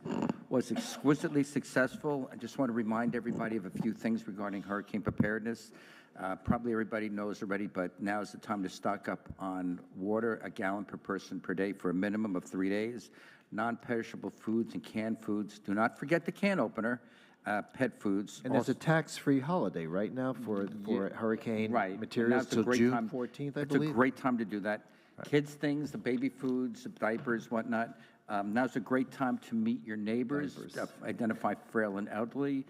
Was exquisitely successful. I just want to remind everybody of a few things regarding hurricane preparedness. Probably everybody knows already, but now is the time to stock up on water, 1 gallon per person per day for a minimum of 3 days. Non-perishable foods and canned foods. Do not forget the can opener. pet foods. And there's a Also- tax-free holiday right now for hurricane Right. and materials that's a till great June time- 14th, I It's believe. a great time to do that. Kids' things, the baby foods, the diapers, whatnot. Now's a great time to meet your neighbors, identify frail and elderly.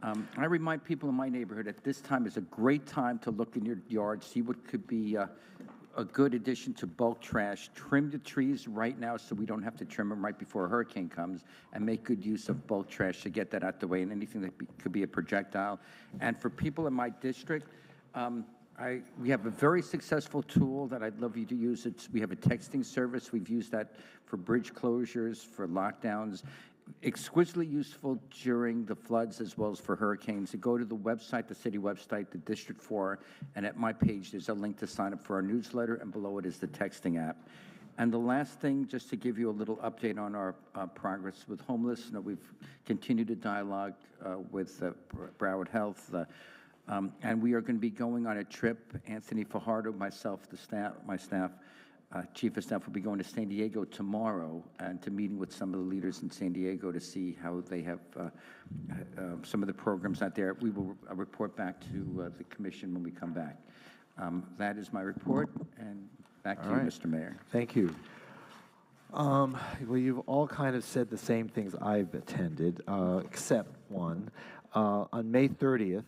I remind people in my neighborhood at this time is a great time to look in your yard, see what could be a good addition to bulk trash. Trim the trees right now so we don't have to trim them right before a hurricane comes, and make good use of bulk trash to get that out the way, and anything that could be a projectile. And for people in my district, we have a very successful tool that I'd love you to use. We have a texting service. We've used that for bridge closures, for lockdowns. Exquisitely useful during the floods as well as for hurricanes. You go to the website, the city website, the District 4, and at my page there's a link to sign up for our newsletter, and below it is the texting app. And the last thing, just to give you a little update on our progress with homeless, we've continued a dialogue with Broward Health, and we are going to be going on a trip. Anthony Fajardo, myself, my staff, Chief of Staff will be going to San Diego tomorrow and to meeting with some of the leaders in San Diego to see how they have some of the programs out there. We will report back to the commission when we come back. That is my report, and back to you, Mr. Mayor. Thank you. Well, you've all kind of said the same things I've attended, except one. On May 30th,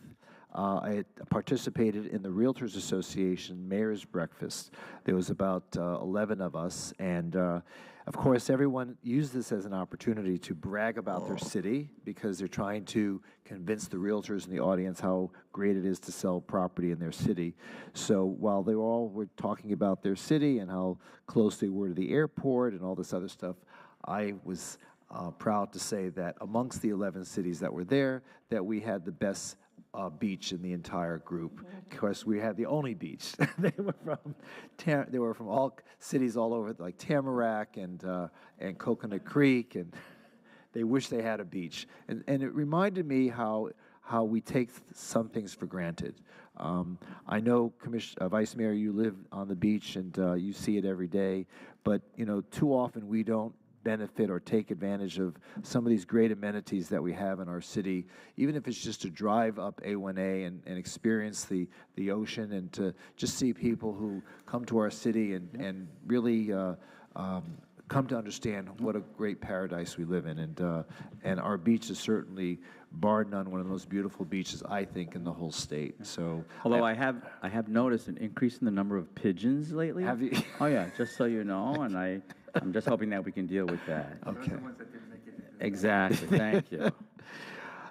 I participated in the Realtors Association Mayor's Breakfast. There was about 11 of us, and of course, everyone used this as an opportunity to brag about their city because they're trying to convince the realtors in the audience how great it is to sell property in their city. So while they all were talking about their city and how close they were to the airport and all this other stuff, I was proud to say that amongst the 11 cities that were there, that we had the best beach in the entire group. Of course, we had the only beach. They were from all cities all over, like Tamarack and Coconut Creek, and they wish they had a beach. And it reminded me how we take some things for granted. I know, Vice Mayor, you live on the beach and you see it every day, but too often we don't benefit or take advantage of some of these great amenities that we have in our city, even if it's just to drive up A1A and experience the ocean, and to just see people who come to our city and really come to understand what a great paradise we live in. And our beach is certainly, bar none, one of the most beautiful beaches, I think, in the whole state. So, although I have noticed an increase in the number of pigeons lately. Have you? Oh yeah, just so you know, and I'm just hoping that we can deal with that. Okay. Exactly. Thank you.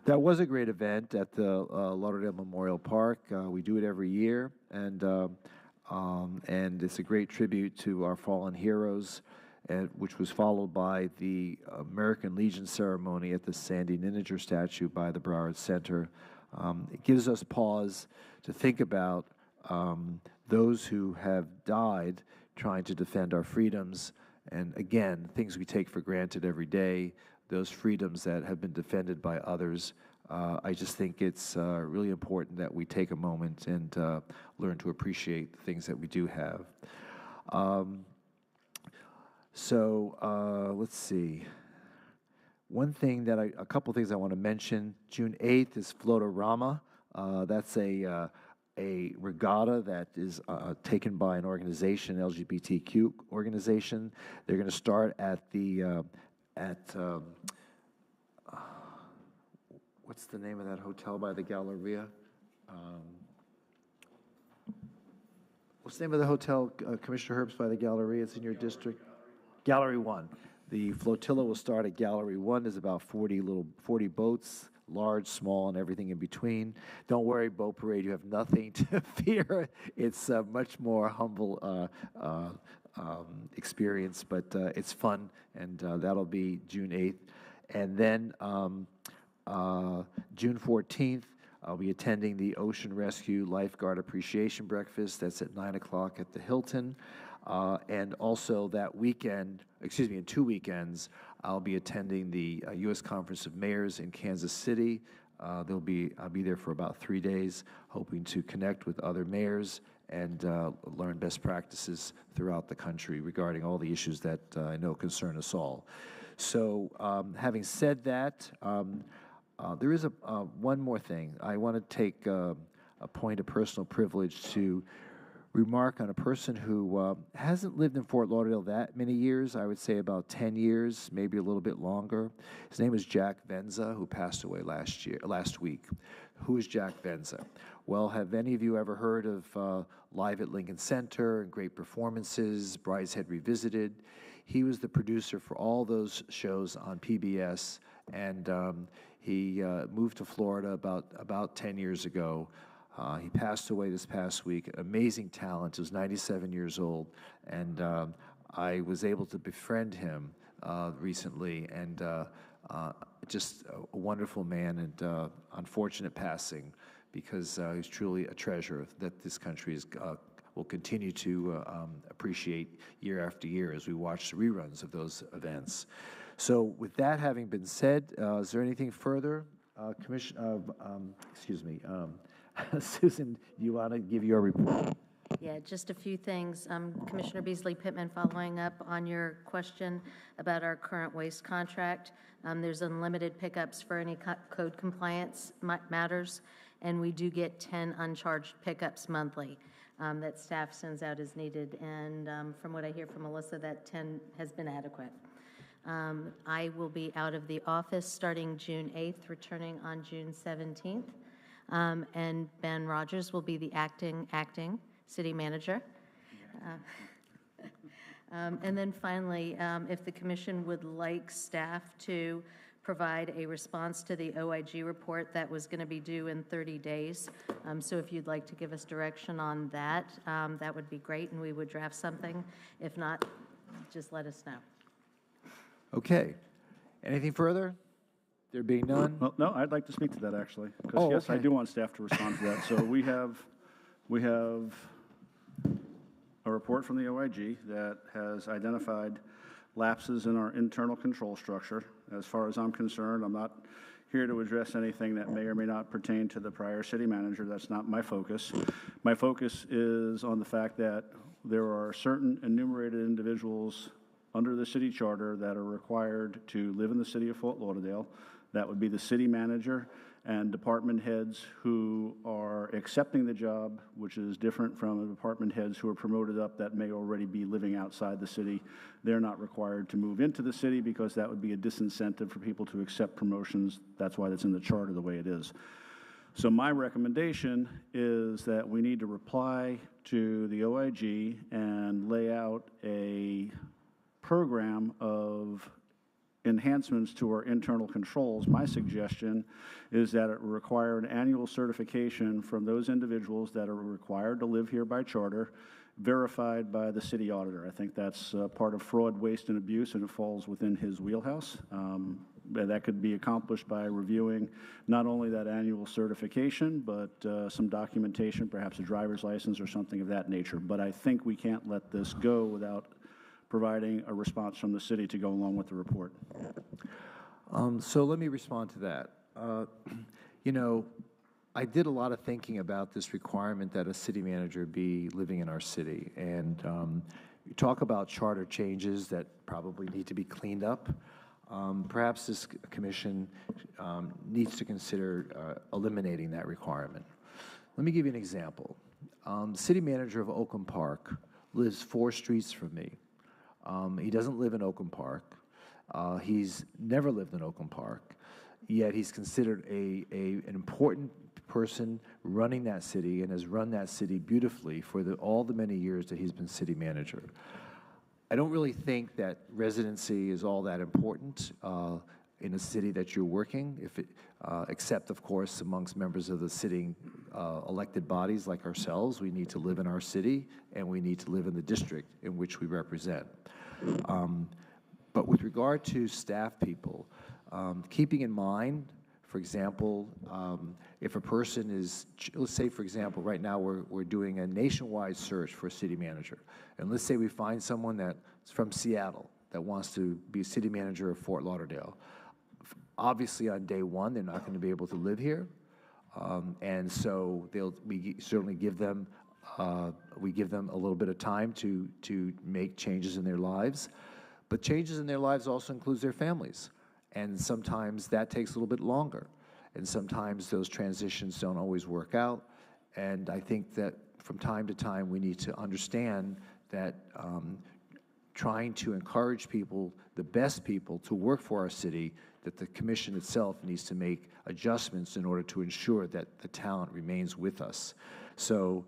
That was a great event at the Lauderdale Memorial Park. We do it every year, and it's a great tribute to our fallen heroes, which was followed by the American Legion ceremony at the Sandy Nininger statue by the Broward Center. It gives us pause to think about those who have died trying to defend our freedoms, and again, things we take for granted every day, those freedoms that have been defended by others. I just think it's really important that we take a moment and learn to appreciate the things that we do have. Let's see. A couple things I want to mention. June 8th is Floatorama. That's a regatta that is taken by an organization, LGBTQ organization. They're going to start at what's the name of that hotel by the Galleria? What's the name of the hotel, Commissioner Herbst, by the Galleria? It's in your district. Gallery 1. The flotilla will start at Gallery 1. There's about 40 boats, large, small, and everything in between. Don't worry, Boat Parade, you have nothing to fear. It's a much more humble experience, but it's fun, and that'll be June 8th. And then June 14th, I'll be attending the Ocean Rescue Lifeguard Appreciation Breakfast. That's at 9 o'clock at the Hilton. And also that weekend, in 2 weekends, I'll be attending the U.S. Conference of Mayors in Kansas City. I'll be there for about 3 days, hoping to connect with other mayors and learn best practices throughout the country regarding all the issues that I know concern us all. So having said that, There is one more thing. I want to take a point of personal privilege to remark on a person who hasn't lived in Fort Lauderdale that many years. I would say about 10 years, maybe a little bit longer. His name is Jack Venza, who passed away last week. Who is Jack Venza? Well, have any of you ever heard of Live at Lincoln Center and Great Performances, Brideshead Revisited? He was the producer for all those shows on PBS, and he moved to Florida about 10 years ago. He passed away this past week. Amazing talent. He was 97 years old, and I was able to befriend him recently, and just a wonderful man, and unfortunate passing, because he's truly a treasure that this country will continue to appreciate year after year as we watch the reruns of those events. So with that having been said, is there anything further? Susan, do you want to give your report? Yeah, just a few things. Commissioner Beasley Pittman, following up on your question about our current waste contract, there's unlimited pickups for any code compliance matters, and we do get 10 uncharged pickups monthly that staff sends out as needed. And from what I hear from Melissa, that 10 has been adequate. I will be out of the office starting June 8th, returning on June 17th. And Ben Rogers will be the acting city manager. And then finally, if the commission would like staff to provide a response to the OIG report that was going to be due in 30 days. So if you'd like to give us direction on that, that would be great, and we would draft something. If not, just let us know. Okay. Anything further? There being none? Well, no, I'd like to speak to that, actually, because, yes, I do want staff to respond to that. So we have a report from the OIG that has identified lapses in our internal control structure. As far as I'm concerned, I'm not here to address anything that may or may not pertain to the prior city manager. That's not my focus. My focus is on the fact that there are certain enumerated individuals under the city charter that are required to live in the city of Fort Lauderdale. That would be the city manager and department heads who are accepting the job, which is different from the department heads who are promoted up that may already be living outside the city. They're not required to move into the city because that would be a disincentive for people to accept promotions. That's why that's in the charter the way it is. So my recommendation is that we need to reply to the OIG and lay out a program of enhancements to our internal controls. My suggestion is that it require an annual certification from those individuals that are required to live here by charter, verified by the city auditor. I think that's part of fraud, waste, and abuse, and it falls within his wheelhouse. That could be accomplished by reviewing not only that annual certification, but some documentation, perhaps a driver's license or something of that nature. But I think we can't let this go without providing a response from the city to go along with the report. So let me respond to that. You know, I did a lot of thinking about this requirement that a city manager be living in our city. And you talk about charter changes that probably need to be cleaned up. Perhaps this commission needs to consider eliminating that requirement. Let me give you an example. The city manager of Oakland Park lives 4 streets from me. He doesn't live in Oakland Park. He's never lived in Oakland Park, yet he's considered an important person running that city and has run that city beautifully for all the many years that he's been city manager. I don't really think that residency is all that important in a city that you're working, except, of course, amongst members of the sitting elected bodies like ourselves. We need to live in our city, and we need to live in the district in which we represent. But with regard to staff people, keeping in mind, for example, if a person is, let's say, for example, right now we're doing a nationwide search for a city manager. And let's say we find someone that's from Seattle that wants to be city manager of Fort Lauderdale. Obviously, on day one, they're not going to be able to live here. And so we certainly give them a little bit of time to make changes in their lives. But changes in their lives also includes their families. And sometimes that takes a little bit longer. and sometimes those transitions don't always work out. And I think that from time to time, we need to understand that trying to encourage people, the best people, to work for our city, that the commission itself needs to make adjustments in order to ensure that the talent remains with us. So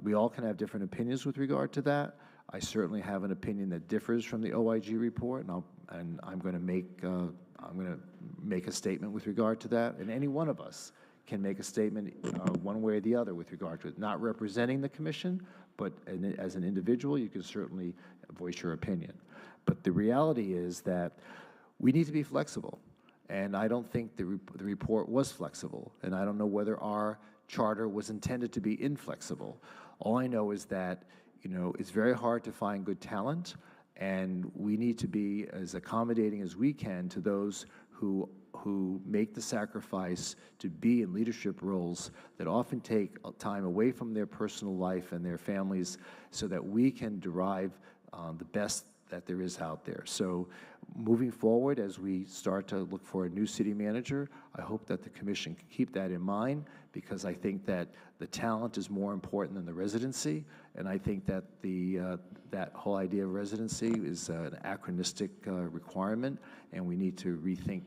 we all can have different opinions with regard to that. I certainly have an opinion that differs from the OIG report, and I'm going to make a statement with regard to that. And any one of us can make a statement one way or the other with regard to it. Not representing the commission, but as an individual, you can certainly voice your opinion. But the reality is that we need to be flexible. And I don't think the report was flexible. And I don't know whether our charter was intended to be inflexible. All I know is that, it's very hard to find good talent, and we need to be as accommodating as we can to those who make the sacrifice to be in leadership roles that often take time away from their personal life and their families so that we can derive the best that there is out there. So moving forward, as we start to look for a new city manager, I hope that the commission can keep that in mind, because I think that the talent is more important than the residency, and I think that that whole idea of residency is an anachronistic requirement, and we need to rethink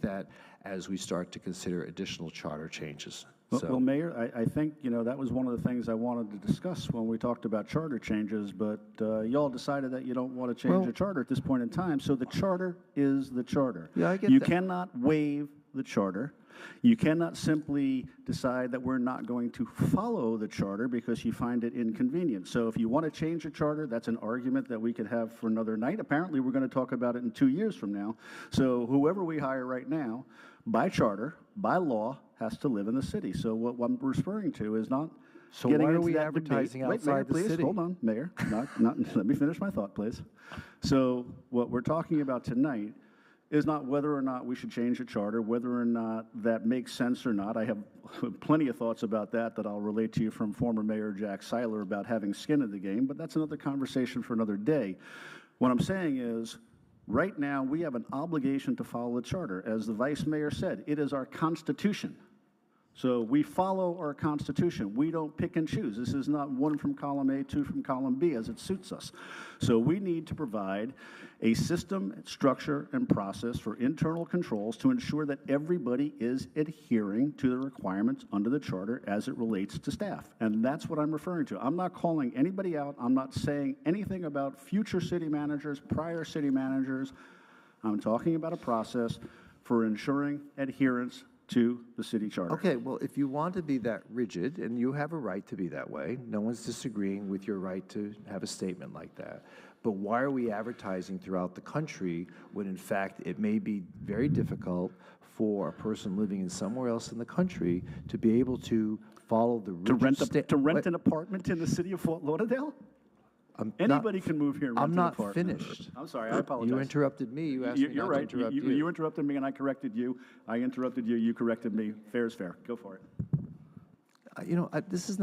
that as we start to consider additional charter changes. Well, Mayor, I think, that was one of the things I wanted to discuss when we talked about charter changes, but y'all decided that you don't want to change the charter at this point in time, so the charter is the charter. Yeah, I get you that. cannot waive the charter. You cannot simply decide that we're not going to follow the charter because you find it inconvenient. So if you want to change the charter, that's an argument that we could have for another night. Apparently, we're going to talk about it in 2 years from now. So whoever we hire right now, by charter, by law, has to live in the city. So what I'm referring to is not So getting why are into we that advertising debate. Wait, Mayor, outside the please, city? hold on, Mayor. Let me finish my thought, please. So what we're talking about tonight is not whether or not we should change the charter, whether or not that makes sense or not. I have plenty of thoughts about that I'll relate to you from former Mayor Jack Seiler about having skin in the game, but that's another conversation for another day. What I'm saying is, right now, we have an obligation to follow the charter. As the Vice Mayor said, it is our Constitution. So we follow our Constitution. We don't pick and choose. This is not one from column A, two from column B, as it suits us. So we need to provide a system, structure, and process for internal controls to ensure that everybody is adhering to the requirements under the charter as it relates to staff. And that's what I'm referring to. I'm not calling anybody out. I'm not saying anything about future city managers, prior city managers. I'm talking about a process for ensuring adherence to the city charter. Okay, well, if you want to be that rigid, and you have a right to be that way, no one's disagreeing with your right to have a statement like that. But why are we advertising throughout the country when, in fact, it may be very difficult for a person living in somewhere else in the country to be able to follow the rigid To rent an apartment in the city of Fort Lauderdale? Anybody can move here and rent I'm an not apartment. finished. I'm sorry, I apologize. You interrupted me. You asked me You're not right. to interrupt you. You interrupted me and I corrected you. I interrupted you, you corrected me. Fair is fair. Go for it. This is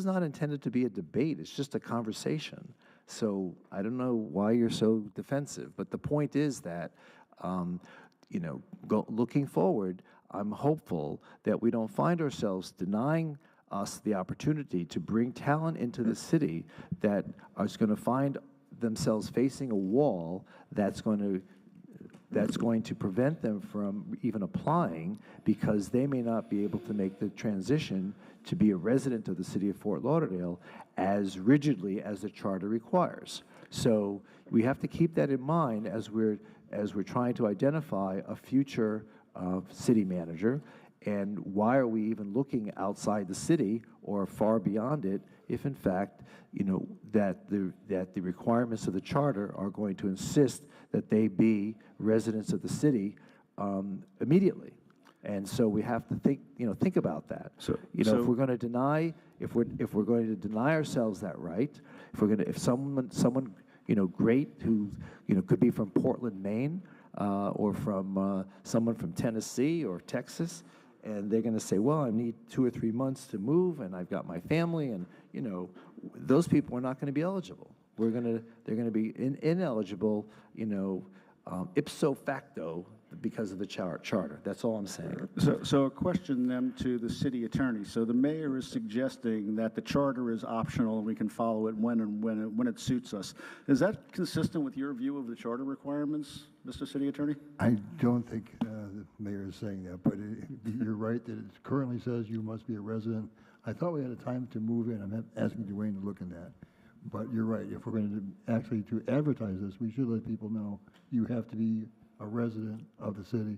not intended to be a debate. It's just a conversation. So I don't know why you're so defensive. But the point is that, looking forward, I'm hopeful that we don't find ourselves denying us the opportunity to bring talent into the city that is going to find themselves facing a wall that's going to prevent them from even applying, because they may not be able to make the transition to be a resident of the city of Fort Lauderdale as rigidly as the charter requires. So we have to keep that in mind as we're trying to identify a future city manager. And why are we even looking outside the city or far beyond it if, in fact, that the requirements of the charter are going to insist that they be residents of the city immediately? And so we have to think about that. If we're going to deny, if we're going to deny ourselves that right, if someone great who could be from Portland, Maine, or from someone from Tennessee or Texas, and they're going to say, well, I need 2 or 3 months to move, and I've got my family, and those people are not going to be eligible. They're going to be ineligible, ipso facto, because of the charter. That's all I'm saying. So a question then to the city attorney. So the mayor is suggesting that the charter is optional and we can follow it when it suits us. Is that consistent with your view of the charter requirements, Mr. City Attorney? I don't think the mayor is saying that, but you're right that it currently says you must be a resident. I thought we had a time to move in. I'm asking Dwayne to look in that. But you're right. If we're going to actually to advertise this, we should let people know you have to be a resident of the city.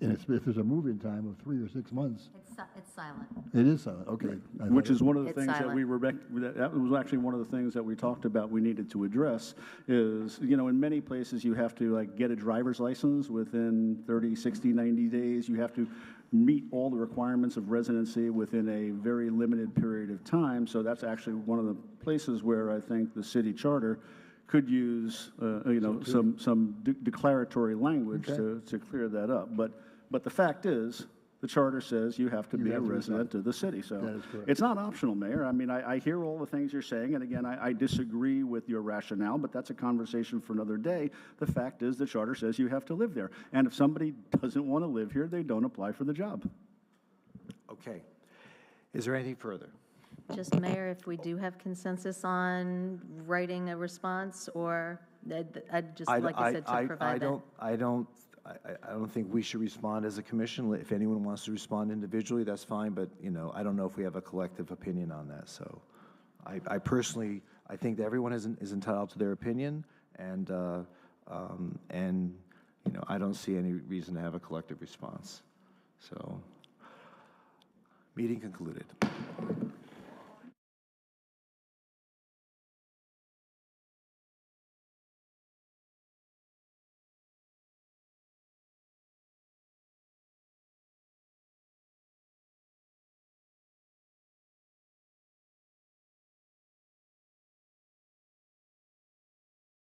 If there's a move-in time of 3 or 6 months. It's silent. It is silent, okay. Which is one of the It's things that silent. that was actually one of the things that we talked about we needed to address is, in many places you have to get a driver's license within 30, 60, 90 days. You have to meet all the requirements of residency within a very limited period of time. So that's actually one of the places where I think the city charter could use, some declaratory language to clear that up. But the fact is, the charter says you have to be a resident of the city. So That is correct. it's not optional, Mayor. I mean, I hear all the things you're saying, and again, I disagree with your rationale, but that's a conversation for another day. The fact is, the charter says you have to live there. And if somebody doesn't want to live here, they don't apply for the job. Okay. Is there anything further? Just, Mayor, if we do have consensus on writing a response, or I'd just, like I said, to provide that. I don't think we should respond as a commission. If anyone wants to respond individually, that's fine, but, I don't know if we have a collective opinion on that. So I personally, I think that everyone is entitled to their opinion, and I don't see any reason to have a collective response. So, meeting concluded.